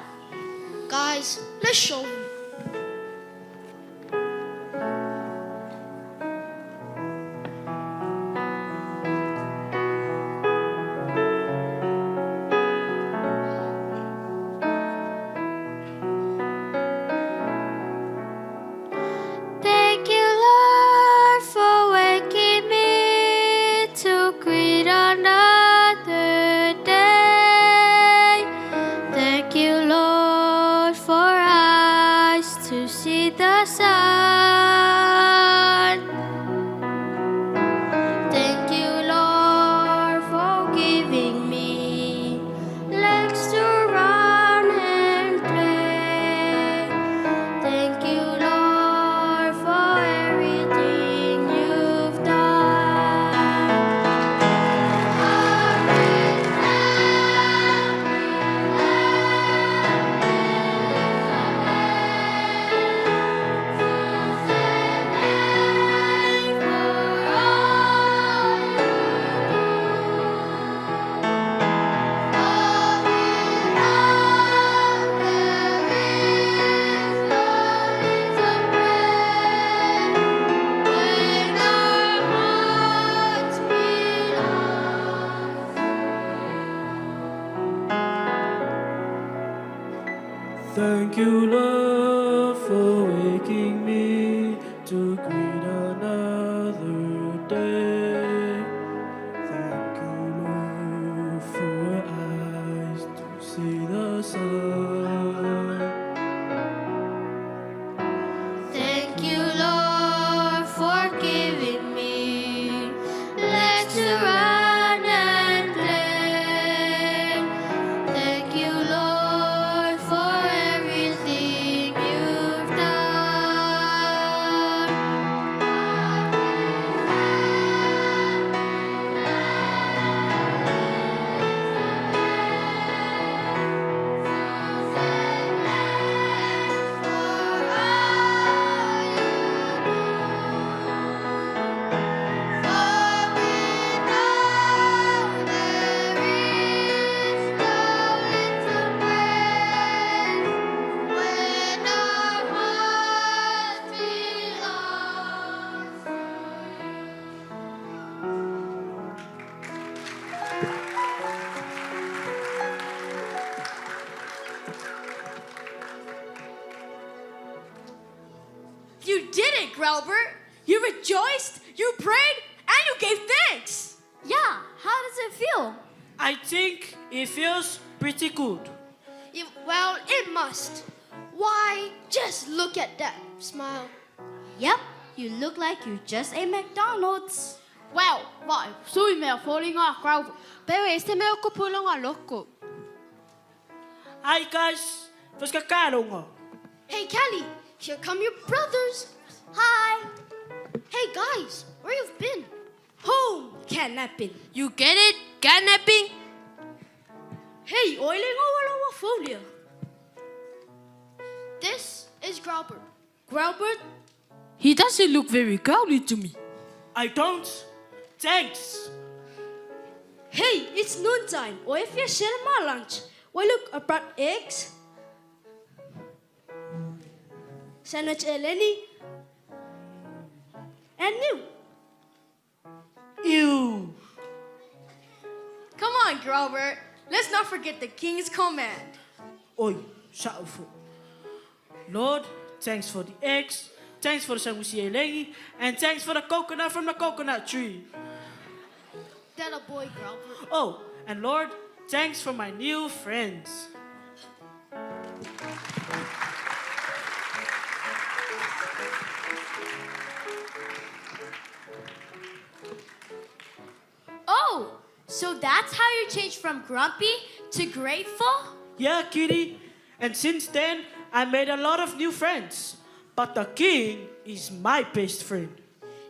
Guys, let's show them. Thank you, Lord, for waking me to greet another day. Thank you, Lord, for eyes to see the sun. Thank you, Lord, for giving me legs to run and play. Thank you, Lord, for everything you've Thank you, Lord, for waking me to greet another day. Thank you, Lord, for eyes to see the sun. Thank you, Lord, for giving me legs to run and play. Thank you, Lord, for everything you've done. You did it, Grelbert. You rejoiced, you prayed, and you gave thanks. Yeah, how does it feel? I think it feels pretty good. Well, it must. Why, just look at that smile. Yep, you look like you just ate McDonald's. Well, vai, sui mea falling off Grelbert. Pero este mea kupulong a loko. Hi guys, was kakaronga. Hey, Kelly, here come your brothers. Hi. Hey, guys, where you've been? Home, kidnapping. You get it? Kidnapping? Hey, oiling o folia. This is Grelbert. Grelbert? He doesn't look very girly to me. I don't. Thanks. Hey, it's noontime. Or if you're sharing my lunch, well, look, I brought eggs, sandwich Eleni, and you. Ew. Come on, Grelbert. Let's not forget the king's command. Oi, sha'ufu. Lord, thanks for the eggs, thanks for the sandwich Eleni, and thanks for the coconut from the coconut tree. That a boy, Grelbert. Oh, and Lord, thanks for my new friends. Oh, so that's how you changed from grumpy to grateful? Yeah, kitty. And since then, I made a lot of new friends. But the king is my best friend.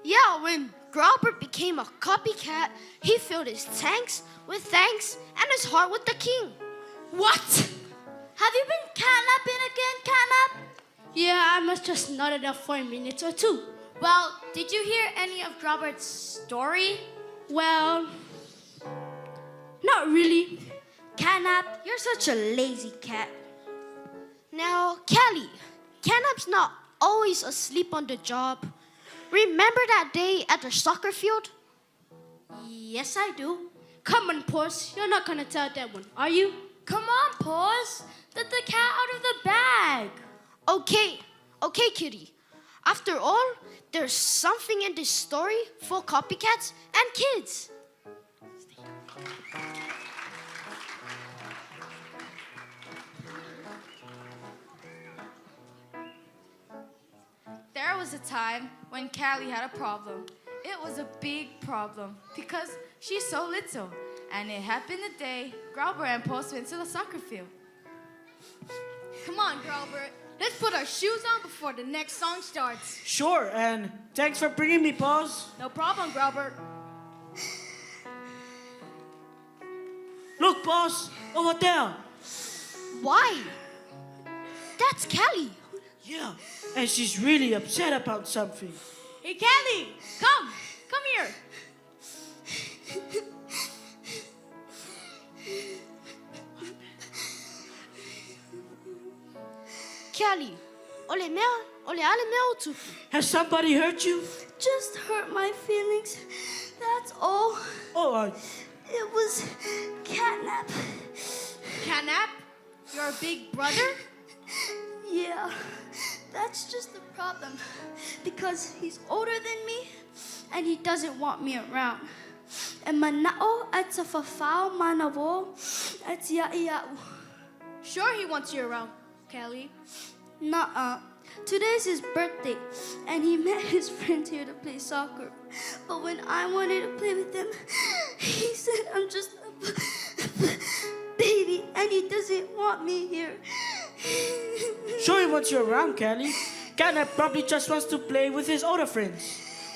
Yeah, when Grelbert became a copycat, he filled his tanks with with thanks and his heart with the king. What? Have you been catnapping again, Catnap? Yeah, I must just nodded up for a minute or two. Well, did you hear any of Robert's story? Well, not really. Catnap, you're such a lazy cat. Now, Callie, Catnap's not always asleep on the job. Remember that day at the soccer field? Yes, I do. Come on, Paws. You're not gonna tell that one, are you? Come on, Paws. Let the cat out of the bag. Okay, kitty. After all, there's something in this story for copycats and kids. There was a time when Callie had a problem. It was a big problem because she's so little. And it happened the day Grauber and Post went to the soccer field. Come on, Grauber. Let's put our shoes on before the next song starts. Sure, and thanks for bringing me, Paws. No problem, Grauber. Look, Paws, over there. Why? That's Callie. Yeah, and she's really upset about something. Hey, Callie, come here. Callie, ole ale mea utu. Has somebody hurt you? Just hurt my feelings. That's all. Oh, It was Catnap. Catnap? Your big brother? Yeah, that's just the problem. Because he's older than me, and he doesn't want me around. And manao at sa fafao manavo at ya'iya'u. Sure he wants you around, Callie. Nuh-uh. Today's his birthday, and he met his friends here to play soccer. But when I wanted to play with him, he said I'm just a baby, and he doesn't want me here. Sure he wants you around, Callie. Catnap probably just wants to play with his older friends.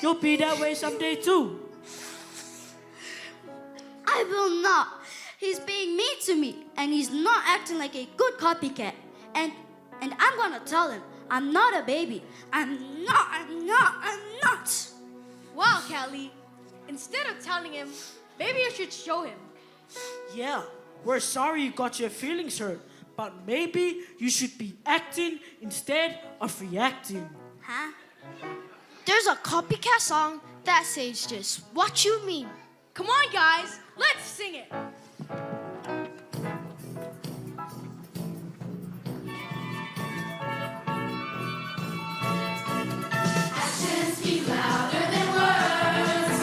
You'll be that way someday too. I will not. He's being mean to me, and he's not acting like a good copycat. And I'm gonna tell him I'm not a baby. I'm not. Wow, Callie. Instead of telling him, maybe you should show him. Yeah, we're sorry you got your feelings hurt, but maybe you should be acting instead of reacting. Huh? There's a copycat song that says just what you mean. Come on, guys. Let's sing it. Actions speak louder than words.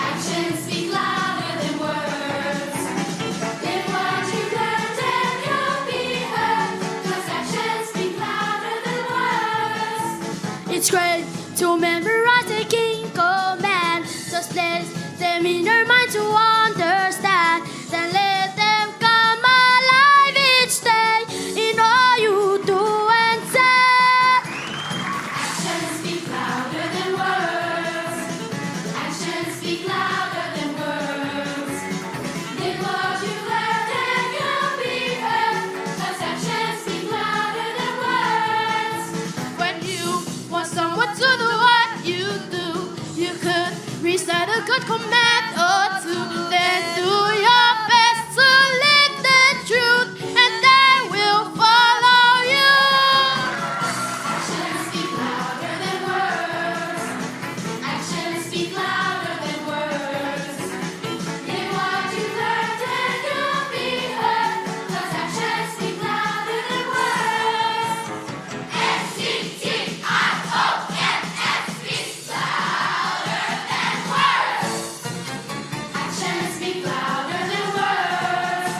Actions speak louder than words. Live what you learned and you'll be heard. 'Cause actions speak louder than words. It's great to memorize the King command. Just let them in your mind to understand. Then let them come alive each day in all you do and say. Actions speak louder than words. Actions speak louder than words. Live what you learned and you'll be heard. 'Cause actions speak louder than words. When you want someone to do what you do, you could recite a good command or two. Then do your best to live the truth, and they will follow you. Actions speak louder than words. Actions speak louder than words. Live what you learned and you'll be heard. 'Cause actions speak louder than words. ACTIONS speak louder than words. Actions speak louder than words.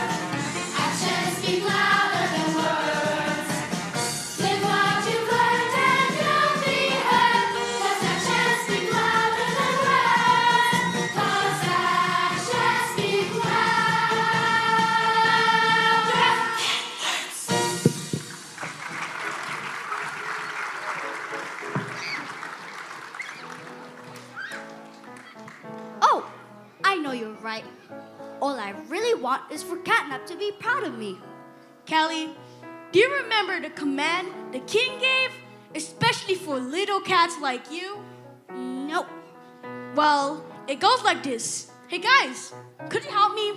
Actions speak louder than words. Live what you learned and you'll be heard. 'Cause actions speak louder than words. 'Cause actions speak Oh, I know you're right. all I really want is for Catnap to be proud of me. Callie, do you remember the command the king gave, especially for little cats like you? Nope. Well, it goes like this. Hey guys, could you help me?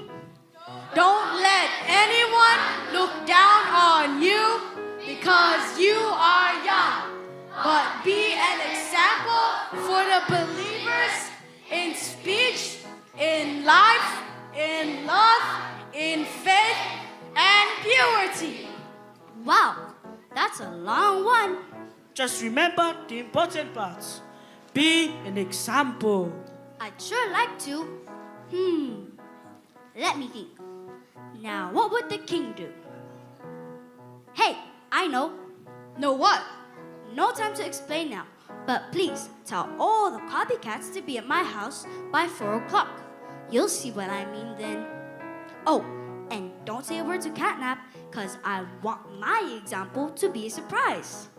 Don't let anyone look down on you because you are young, but be an example for the believers in speech, in life, in love, in faith, and purity. Wow, that's a long one. Just remember the important parts. Be an example. I'd sure like to. Let me think. Now, what would the king do? Hey, I know. Know what? No time to explain now, but please tell all the copycats to be at my house by 4 o'clock. You'll see what I mean then. Oh, and don't say a word to Catnap, because I want my example to be a surprise.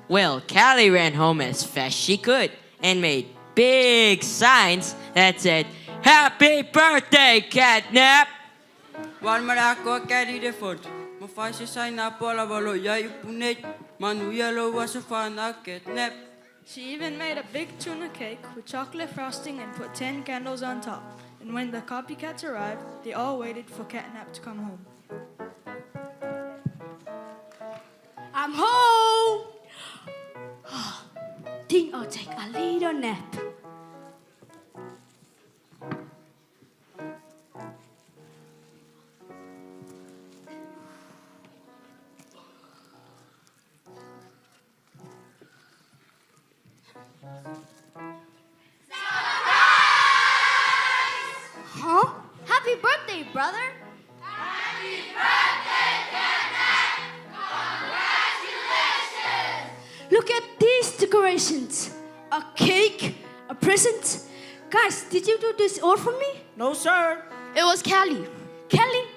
Well, Callie ran home as fast she could and made big signs that said, "Happy birthday, Catnap!" Wan marako Callie de fort. Ma faise sai na pola valo yai upunet. Manu yellow was a fana Catnap. She even made a big tuna cake with chocolate frosting and put 10 candles on top. And when the copycats arrived, they all waited for Catnap to come home. I'm home! Think I'll take a little nap. Huh? Happy birthday, brother! Happy birthday, Catnap! Congratulations! Look at these decorations. A cake, a present. Guys, did you do this all for me? No, sir. It was Callie. Callie?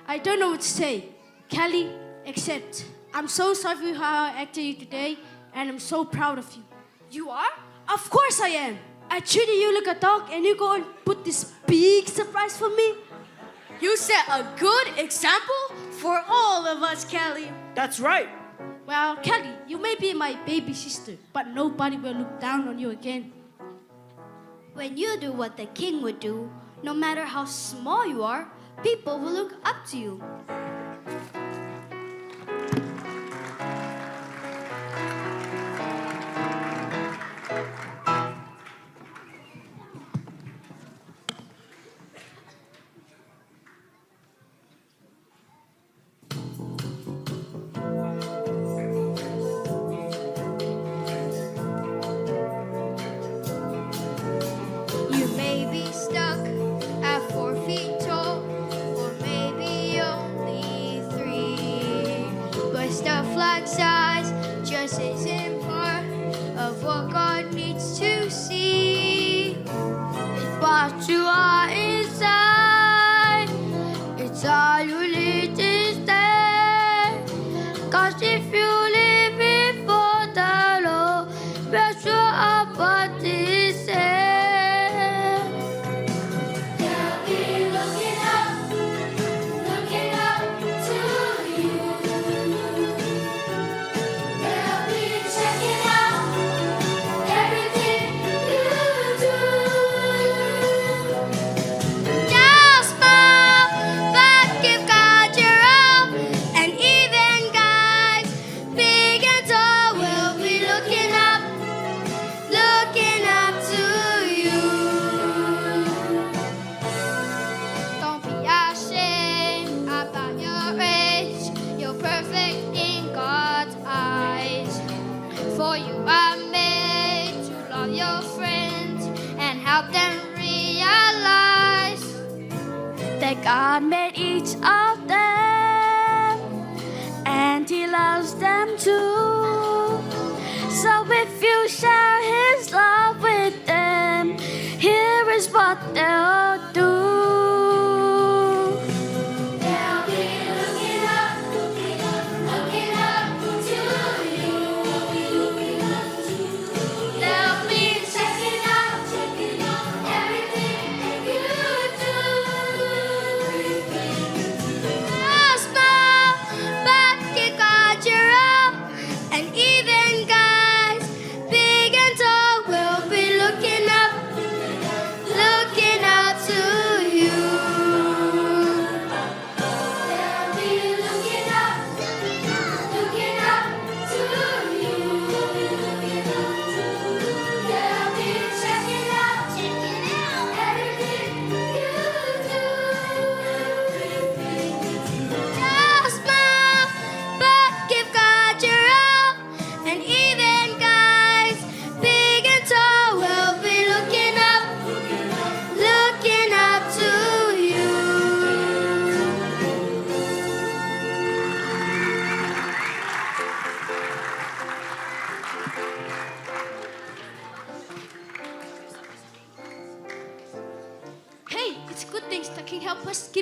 I don't know what to say. Callie, except I'm so sorry for how I acted to you today, and I'm so proud of you. You are? Of course I am. I treated you like a dog, and you go and put this big surprise for me. You set a good example for all of us, Callie. That's right. Well, Callie, you may be my baby sister, but nobody will look down on you again. When you do what the king would do, no matter how small you are, people will look up to you. You may be stuck at 4 feet tall, or maybe only 3. But stuff like size just isn't part of what God needs to see. It's what you are inside, it's all you need is there. 'Cause if you live it for the Lord, that's what He said. They'll be looking up to you. They'll be checking out everything you do. Just smile, but give God your all. And even guys, big and tall, will be looking up to you. Don't be ashamed about your age. You're perfect in God's eyes. For you are made to love your friends and help them realize that God made each of them and He loves them too. So if you share His love with them, He'll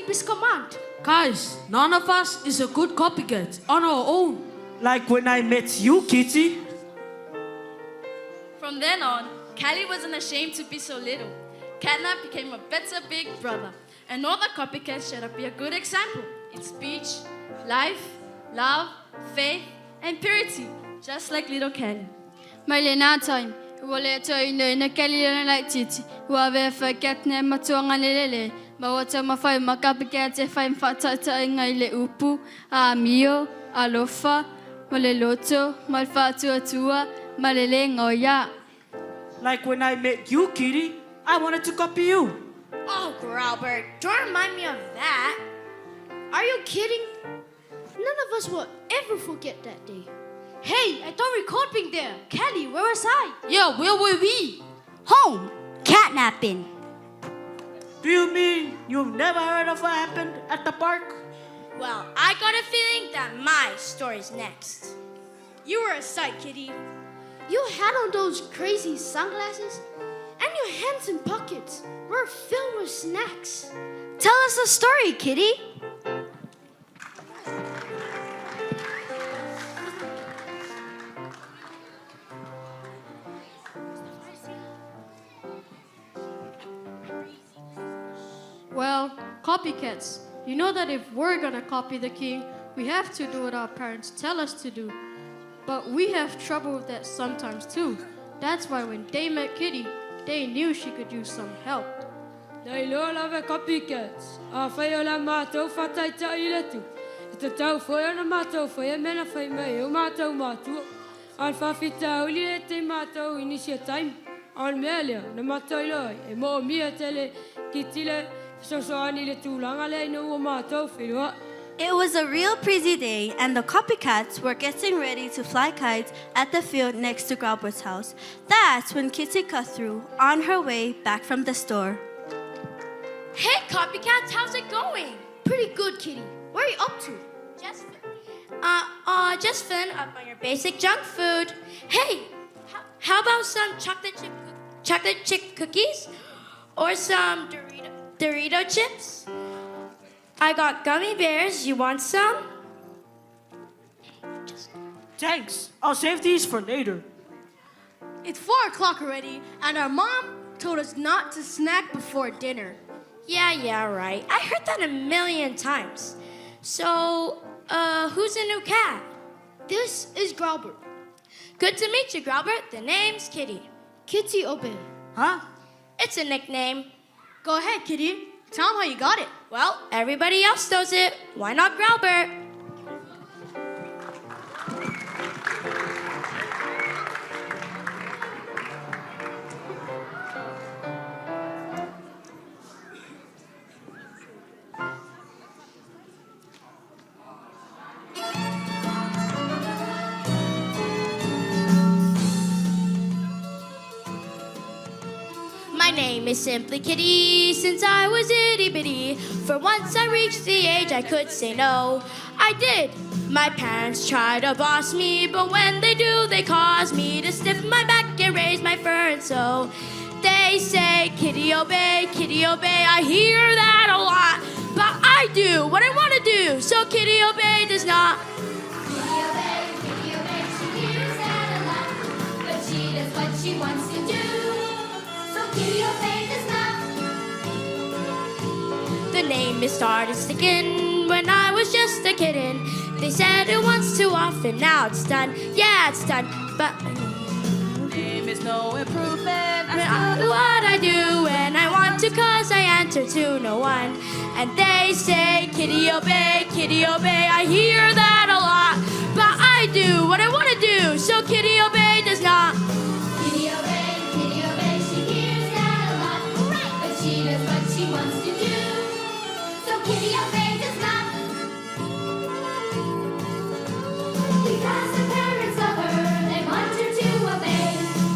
keep his command. Guys, none of us is a good copycat on our own. Like when I met you, Kitty. From then on, Callie wasn't ashamed to be so little. Catnap became a better big brother, and all the copycats should be a good example in speech, life, love, faith, and purity, just like little Callie. My lena time, wale to ina Callie like Titi, who have for Catnap matuanga lele, mawata mafai makapicats if I'm fatata ingaile upu, mio, alofa, maleloto, malfatu atua, malele ngoya. Like when I met you, Kitty, I wanted to copy you. Oh, Growlbert, don't remind me of that. Are you kidding? None of us will ever forget that day. Hey, I don't recall being there. Callie, where was I? Yeah, where were we? Home. Catnapping. Do you mean you've never heard of what happened at the park? Well, I got a feeling that my story's next. You were a sight, Kitty. You had on those crazy sunglasses, and your hands and pockets were filled with snacks. Tell us a story, Kitty. Well, copycats. You know that if we're gonna copy the king, we have to do what our parents tell us to do. But we have trouble with that sometimes too. That's why when they met Kitty, they knew she could use some help. Nei loa lawe copycats. A whai o la mātou whatai ta i letu. I te tau whai o na mātou whai e mena whai mai o mātou mātua. An whawhita uli e te mātou inisia time. An mea lea, na mātou i loi. E mō mia tele ki tile sosoani le tūlanga le ina ua mātou whenua. It was a real breezy day, and the copycats were getting ready to fly kites at the field next to Graubert's house. That's when Kitty cut through, on her way back from the store. Hey, copycats, how's it going? Pretty good, Kitty. Where are you up to? Just filling up on your basic junk food. Hey, how about some chocolate chip cookies? Or some Dorito chips? I got gummy bears. You want some? Thanks. I'll save these for later. It's 4 o'clock already, and our mom told us not to snack before dinner. Yeah, right. I heard that 1,000,000 times. So, who's the new cat? This is Growlbert. Good to meet you, Growlbert. The name's Kitty. Kitty Obey. Huh? It's a nickname. Go ahead, Kitty. Tell them how you got it. Well, everybody else knows it. Why not Growlbert? My name is simply Kitty, since I was itty bitty. For once I reached the age I could say no. I did. My parents try to boss me, but when they do, they cause me to stiff my back and raise my fur, and so they say, Kitty obey, I hear that a lot. But I do what I want to do, so Kitty obey does not. Kitty obey, she hears that a lot. But she does what she wants to do, so Kitty obey does not. The name is started sticking when I was just a kitten. They said it once too often, now it's done. Yeah, it's done, but my name is no improvement. I do what I do when I want to, cause I answer to no one. And they say, Kitty obey, I hear that a lot. But I do what I want to do, so Kitty obey does not. Kitty obey, she hears that a lot. But she does what she wants to do, so Kitty obey does not. Because her parents love her, they want her to obey.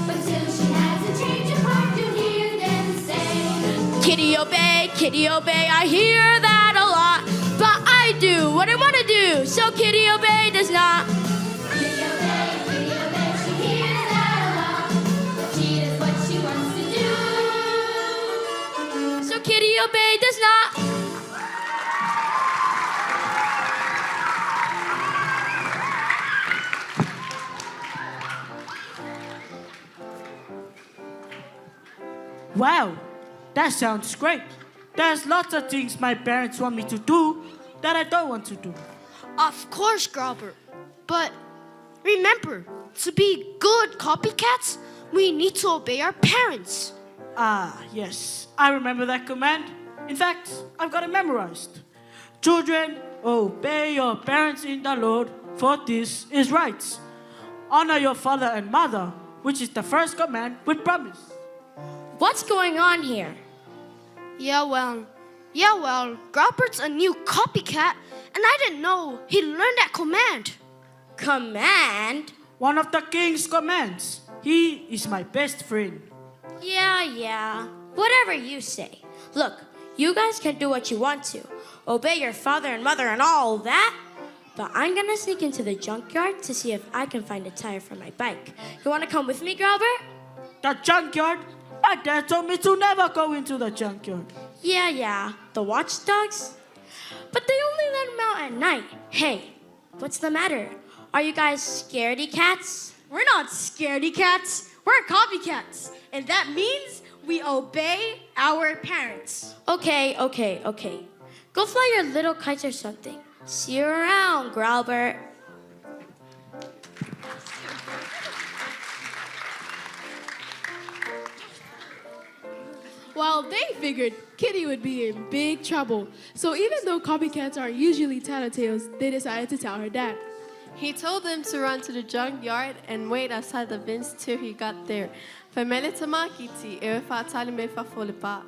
But till she has a change of heart, you hear them say, Kitty obey, I hear that a lot. But I do what I want to do, so Kitty obey does not. Kitty obey, she hears that a lot. But she does what she wants to do, so Kitty obey does not. Wow, that sounds great. There's lots of things my parents want me to do that I don't want to do. Of course, Grauber. But remember, to be good copycats, we need to obey our parents. Ah, yes, I remember that command. In fact, I've got it memorized. Children, obey your parents in the Lord, for this is right. Honor your father and mother, which is the first command with promise. What's going on here? Yeah, well, Graubert's a new copycat, and I didn't know he learned that command. Command? One of the king's commands. He is my best friend. Yeah. Whatever you say. Look, you guys can do what you want to. Obey your father and mother and all that. But I'm gonna sneak into the junkyard to see if I can find a tire for my bike. You wanna come with me, Grauber? The junkyard? My dad told me to never go into the junkyard. Yeah. The watchdogs? But they only let them out at night. Hey, what's the matter? Are you guys scaredy cats? We're not scaredy cats. We're copycats. And that means we obey our parents. Okay. Go fly your little kites or something. See you around, Grauber. Well, they figured Kitty would be in big trouble. So even though copycats are usually tattletales, they decided to tell her dad. He told them to run to the junkyard and wait outside the bins till he got there. Famele tama Kitty, ewe fa tali me fa folipa.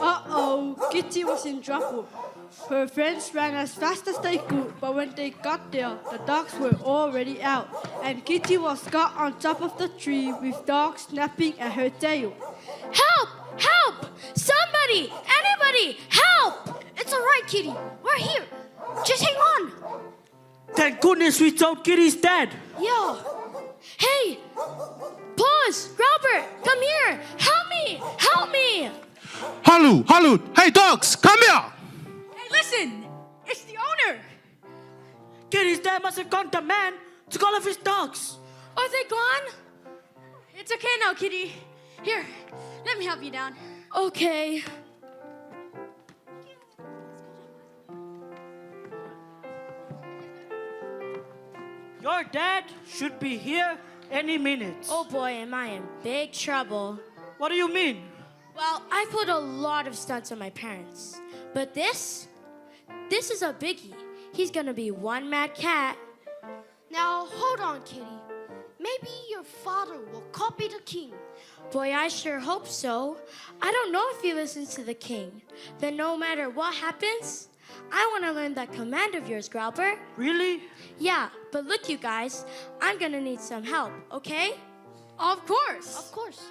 Uh-oh, Kitty was in trouble. Her friends ran as fast as they could, but when they got there, the dogs were already out, and Kitty was caught on top of the tree with dogs snapping at her tail. Help! Somebody! Anybody! Help! It's all right, Kitty. We're here. Just hang on. Thank goodness we told Kitty's dad. Yo! Hey! Pause! Robert! Come here! Help me! Halu! Hey, dogs, come here! Hey, listen! It's the owner! Kitty's dad must have gone to man to call off his dogs. Are they gone? It's okay now, Kitty. Here, let me help you down. Okay. Your dad should be here any minute. Oh boy, am I in big trouble. What do you mean? Well, I put a lot of stunts on my parents. But this is a biggie. He's gonna be one mad cat. Now, hold on, Kitty. Maybe your father will copy the king. Boy, I sure hope so. I don't know if he listens to the king. Then no matter what happens, I want to learn that command of yours, Grauber. Really? Yeah, but look, you guys, I'm gonna need some help, okay? Of course. Of course.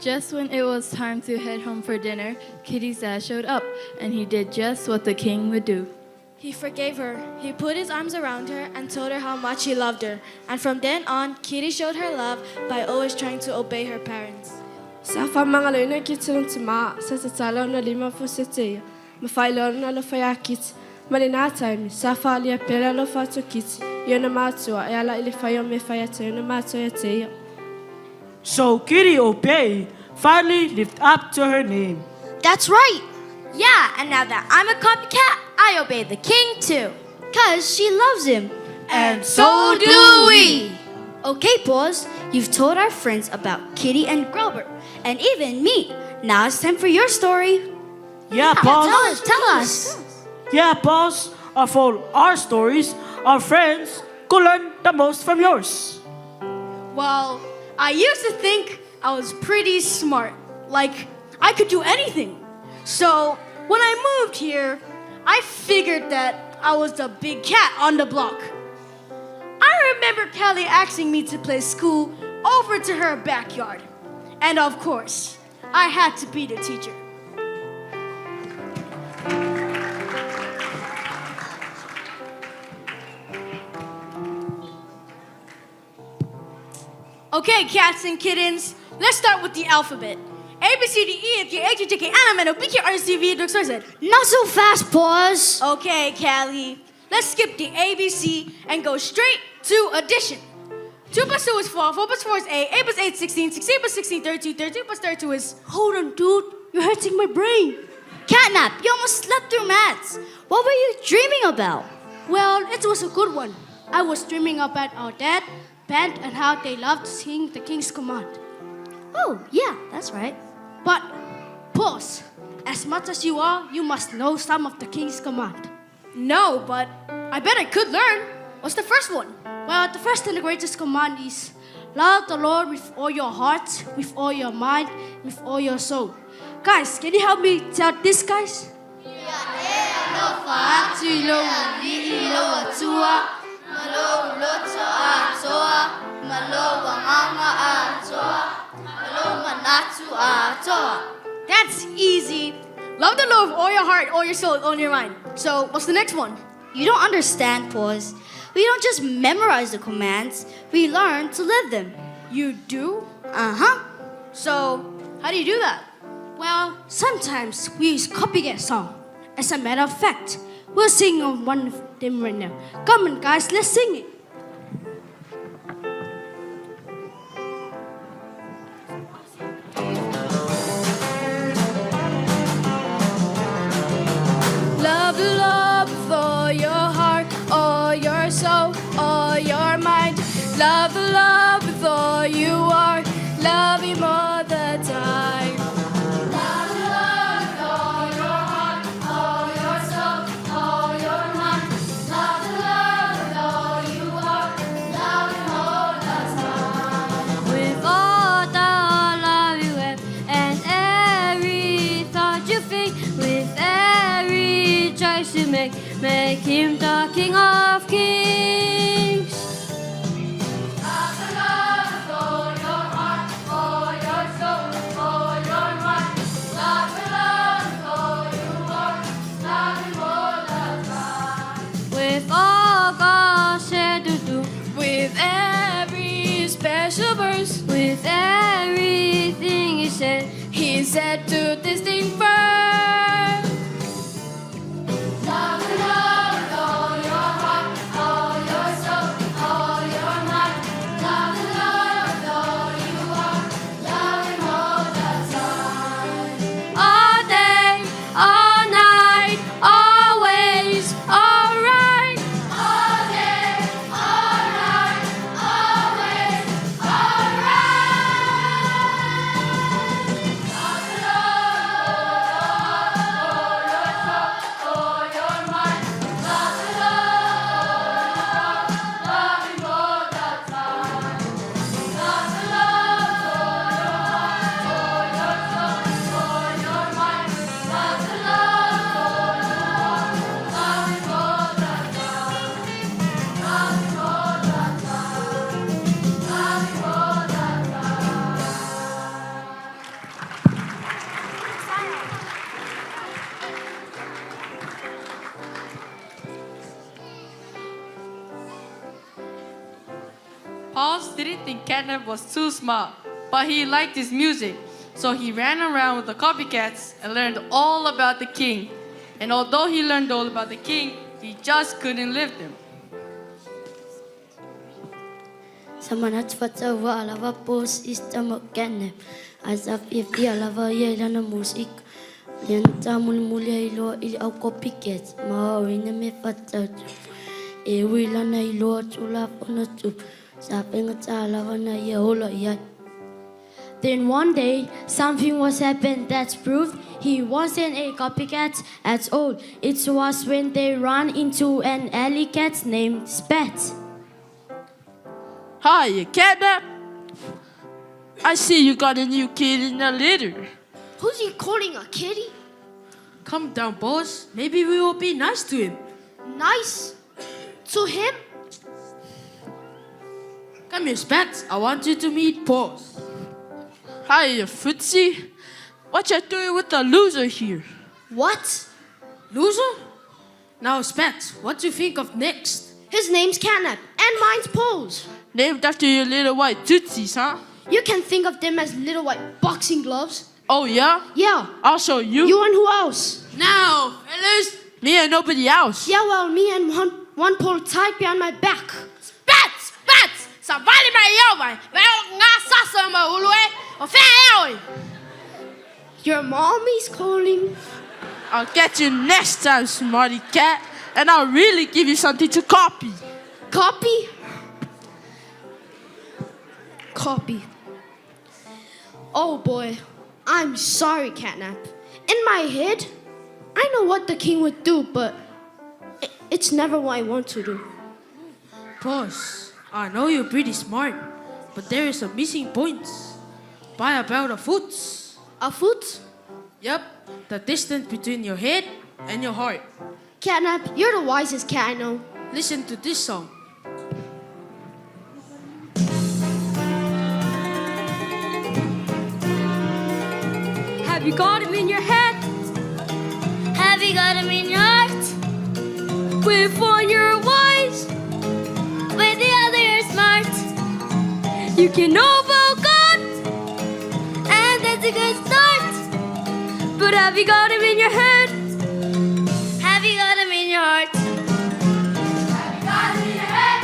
Just when it was time to head home for dinner, Kitty's dad showed up, and he did just what the king would do. He forgave her. He put his arms around her and told her how much he loved her. And from then on, Kitty showed her love by always trying to obey her parents. Safa mangalona kitsun tima sa tsala na lima fosete. Mafailo na lo fayakit. Malina time safa lia pera lo fatso kit. Yona matua ala ile fayo me fayate na matua yate. So Kitty obeyed, finally lived up to her name. That's right. Yeah, and now that I'm a copycat, I obey the king too. 'Cause she loves him. And so do we. Okay, boys, you've told our friends about Kitty and Grobert, and even me. Now it's time for your story. Yeah, boss. Tell us. Yeah, boss. Of all our stories, our friends could learn the most from yours. Well, I used to think I was pretty smart. Like, I could do anything. So, when I moved here, I figured that I was the big cat on the block. I remember Kelly asking me to play school over to her backyard. And of course, I had to be the teacher. Okay, cats and kittens, let's start with the alphabet. A, B, C, D, E, F, G, H, I, J, K, L, M, N, O, P, Q, R, S, T, V, W, X, Y, Z. Not so fast, boys. Okay, Callie. Let's skip the A, B, C and go straight to addition. 2 plus 2 is 4, 4 plus 4 is 8, 8 plus 8 is 16, 16 plus 16, 32, 32 plus 32 is... Hold on, dude. You're hurting my brain. Catnap, you almost slept through maths. What were you dreaming about? Well, it was a good one. I was dreaming about our dad, band, and how they loved singing the King's Command. Oh, yeah, that's right. But, pause. As much as you are, you must know some of the King's Command. No, but I bet I could learn. What's the first one? Well, the first and the greatest command is love the Lord with all your heart, with all your mind, with all your soul. Guys, can you help me tell this, guys? That's easy. Love the Lord with all your heart, all your soul, all your mind. So, what's the next one? You don't understand, boys. We don't just memorize the commands, we learn to live them. You do? Uh-huh. So, how do you do that? Well, sometimes we use copycat song. As a matter of fact, we'll sing on one of them right now. Come on, guys, let's sing it. Love the Lord with all your heart, all your soul, all your mind. Love the Lord with all you are. Love Him all the time. Love the Lord with all your heart, all your soul, all your mind. Love the Lord with all you are. Love Him all the time. With all the love you have and every thought you think, with every choice you make Him the King of Kings. Love the Lord with all your heart, all your soul, all your mind. Love the Lord with all you are. Love Him all the time. With all God said to do, With every special verse, with everything He said to this thing firm. Love the Lord with all your heart, all your soul, all your mind. Love the Lord with all you are. Love Him all the time. all day, all night, always, all right. All day, all night, always, all right. Pauls didn't think Catnap was too smart, but he liked his music. So he ran around with the copycats and learned all about the king. And although he learned all about the king, he just couldn't live them. Samanat fatawa alava pos istamo Catnap. As if alava yelana musik. Lianta mulmulia ilo ili au copycats. Maawina me fatau. E wilana ilo tula fona tu. Sapengata alava na yehola yat. Then one day, something was happened that proved he wasn't a copycat at all. It was when they ran into an alley cat named Spat. Hi, Catnap. I see you got a new kid in the litter. Who's he calling a kitty? Calm down, boss. Maybe we will be nice to him. Nice? To him? Come here, Spats. I want you to meet Paws. Hi, Footsie. What you doing with the loser here? What? Loser? Now, Spats, what do you think of next? His name's Catnap, and mine's Pose. Named after your little white tootsies, huh? You can think of them as little white boxing gloves. Oh, yeah? Yeah. I'll show you. You and who else? Now, fellas. Me and nobody else. Yeah, well, me and one pole tied behind my back. Spats! Spats! Savali mai nga sasa maulue. Your mommy's calling. I'll get you next time, smarty cat. And I'll really give you something to copy. Copy? Copy. Oh boy, I'm sorry, Catnap. In my head, I know what the king would do, but it's never what I want to do. Boss, I know you're pretty smart, but there is some missing points. By about a foot. A foot? Yep, the distance between your head and your heart. Catnap, you're the wisest cat I know. Listen to this song. Have you got him in your head? Have you got him in your heart? With one you're wise, with the other you're smart. You can know about God, and that's a good start. But have you got him in your head? Have you got him in your heart? Have you got him in your head?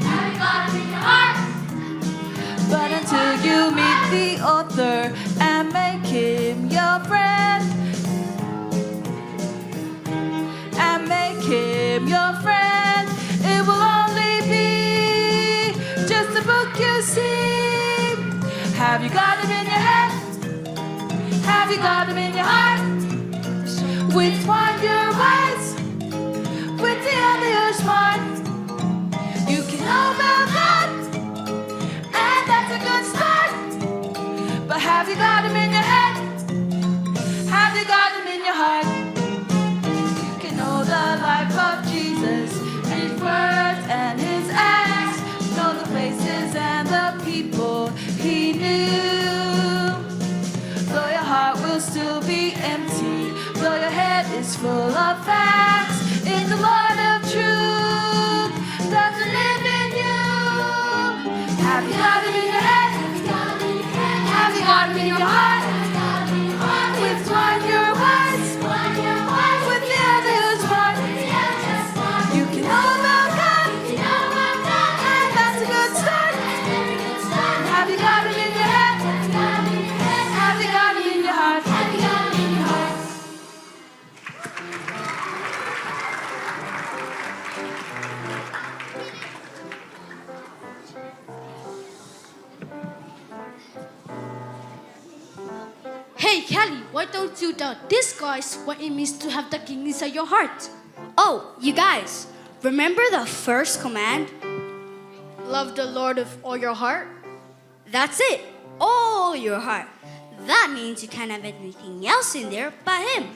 Have you got him in your heart? But until you meet the author and make him your friend, and make him your friend, it will only be just a book you see. Have you got him in your head? Have you got him in your heart? With one you're wise, with the other you're smart. You can know about God, and that's a good start. But have you got him in your head? Have you got him in your heart? You can know the life of Jesus, his words and his acts, know the places and the people he knew. Though your heart will still be empty, though your head is full of facts, if the Lord of truth doesn't live in you. Have you got him in your head? Have you got him in your heart? With one you're wise, with the other you're smart. You can know about God, and that's a good start. Have you got him in your head? Have you got him in your heart? Hey, Kelly, why don't you tell these guys what it means to have the king inside your heart? Oh, you guys, remember the first command? Love the Lord with all your heart? That's it, all your heart. That means you can't have anything else in there but him.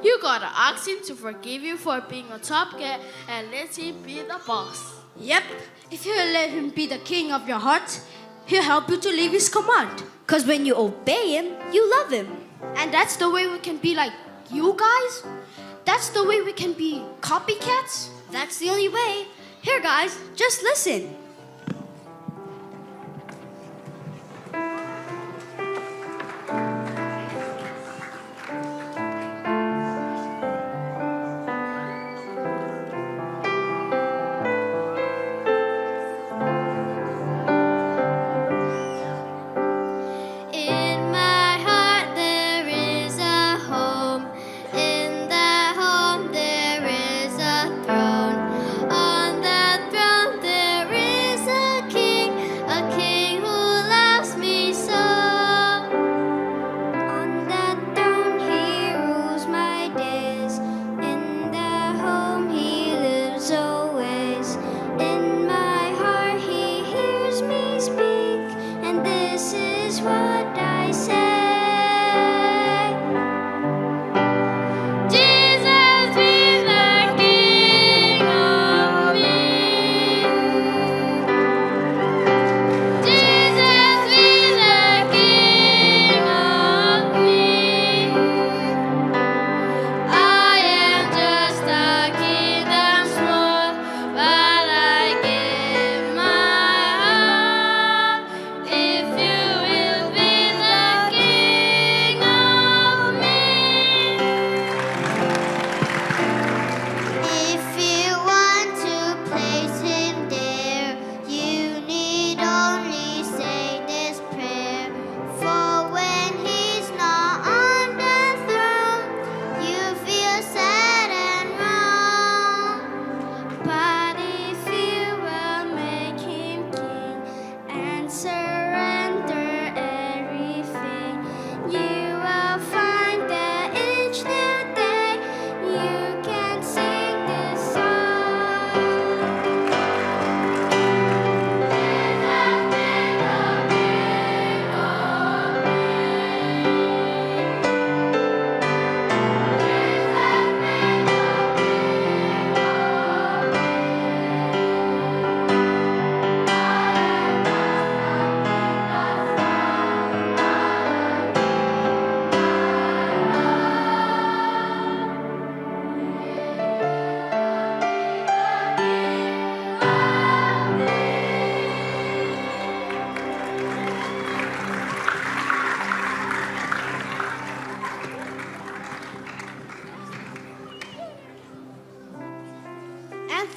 You gotta ask him to forgive you for being a top cat and let him be the boss. Yep, if you let him be the king of your heart, he'll help you to live his command. Because when you obey him, you love him. And that's the way we can be like you guys? That's the way we can be copycats? That's the only way. Here, guys, just listen.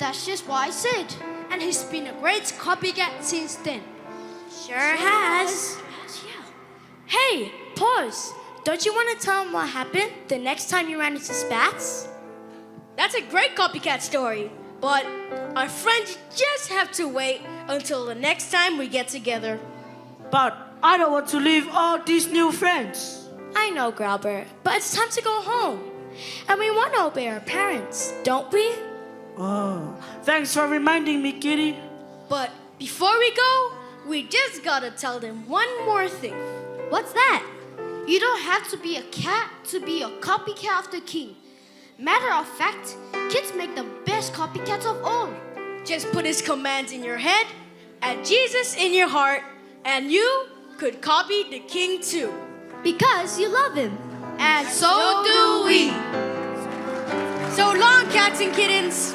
That's just what I said. And he's been a great copycat since then. Sure has. Hey, pause. Don't you want to tell him what happened the next time you ran into Spats? That's a great copycat story. But our friends just have to wait until the next time we get together. But I don't want to leave all these new friends. I know, Growlbert, but it's time to go home. And we want to obey our parents, don't we? Oh, thanks for reminding me, Kitty. But before we go, we just gotta tell them one more thing. What's that? You don't have to be a cat to be a copycat of the king. Matter of fact, kids make the best copycats of all. Just put his commands in your head and Jesus in your heart, and you could copy the king too. Because you love him. And so do we. So long, cats and kittens.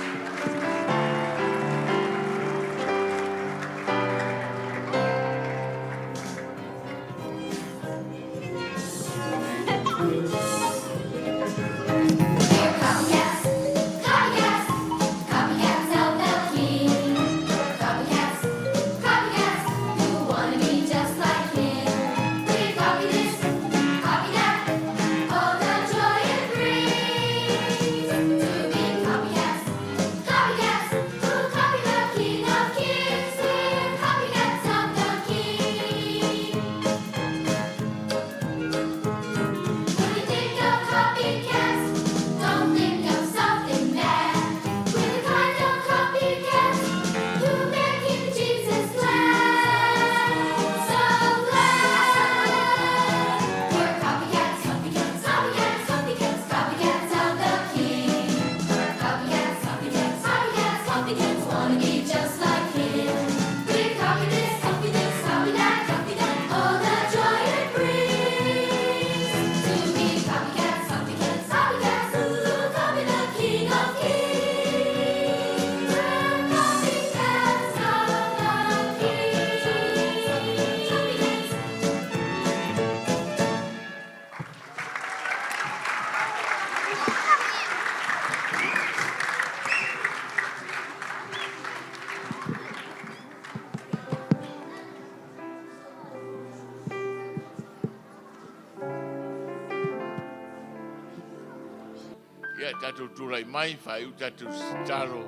Ia tātou tūrai mai, whai u tātou staro,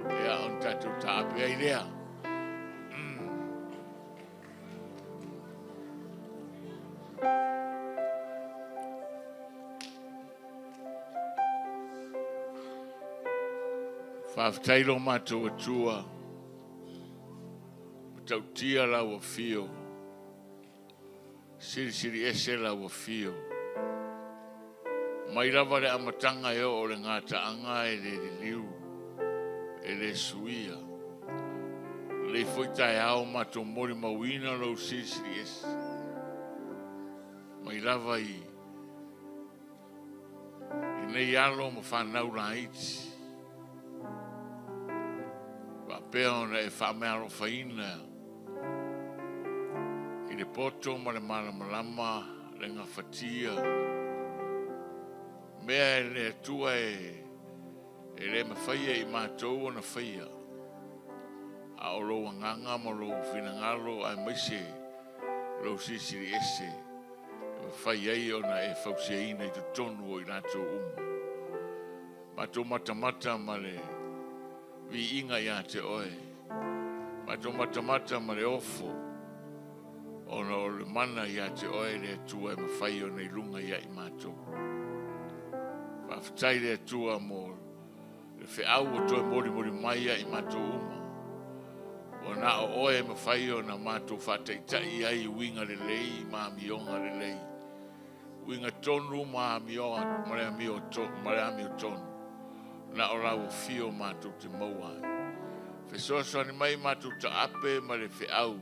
ia on tātou tāpea i rea. Whawtairo mātou atua, tau tia lau a fio, siri ese lau a fio. Mai rawa le amatanga eo o le ngā taanga e le liu, e le suia. Le whoitai ao mātou mori mawina lau siri ese. Mai rawa i nei alo ma whanau rā iti. Pea ona e whaamea whaina i le poto ma le malamalama le ngā whatia. Mea e le atua e le mawhaia i mātou ona whaia. A o rou anganga ma rou whinangalo ai maise rou sisiri ese. E mawhaia i ona e whausia ina i tu tonu o i rātou umu. Mātou matamata ma le vi inga ia te oe. Mato matamata ma le ofo. Ona o le mana ia te oe le atua e mawhai o nei lunga ia i mātou. Whawhitai le atua mo le whiau o toi mori mai ia i mātou uma. O na o oe e mawhai o na mātou whataitai ai winga le lei, māmionga le lei. Winga tonu māmionga, mare ami o tonu. Na o rau fio mātou te mauai. Whesoasani mai mātou ta ape ma le whiau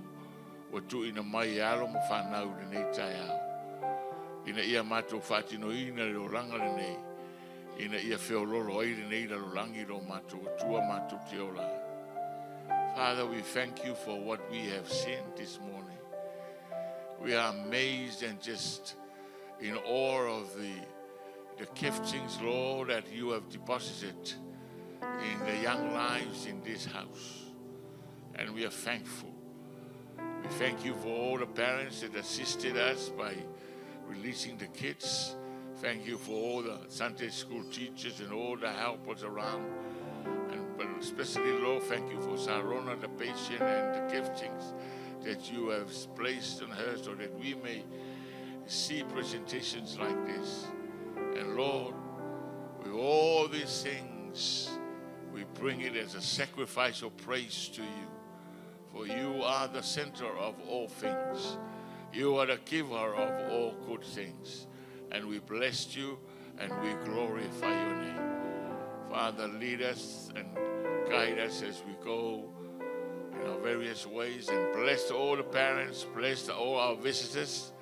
o tu ina mai e alo ma whanau le nei tai au. Ina ia mātou whatino ina le o ranga le nei. Ina ia whioloro ai le nei la lo rangi ro mātou o tua mātou te ola. Father, we thank you for what we have seen this morning. We are amazed and just in awe of the giftings, Lord, that you have deposited in the young lives in this house. And we are thankful. We thank you for all the parents that assisted us by releasing the kids. Thank you for all the Sunday school teachers and all the helpers around. But especially, Lord, thank you for Sarona, the patient, and the giftings that you have placed on her so that we may see presentations like this. And Lord, with all these things, we bring it as a sacrifice of praise to you. For you are the center of all things. You are the giver of all good things. And we bless you and we glorify your name. Father, lead us and guide us as we go in our various ways. And bless all the parents, bless all our visitors,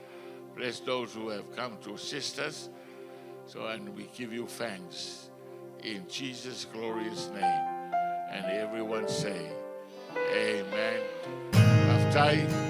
bless those who have come to assist us. And we give you thanks in Jesus' glorious name. And everyone say, Amen. After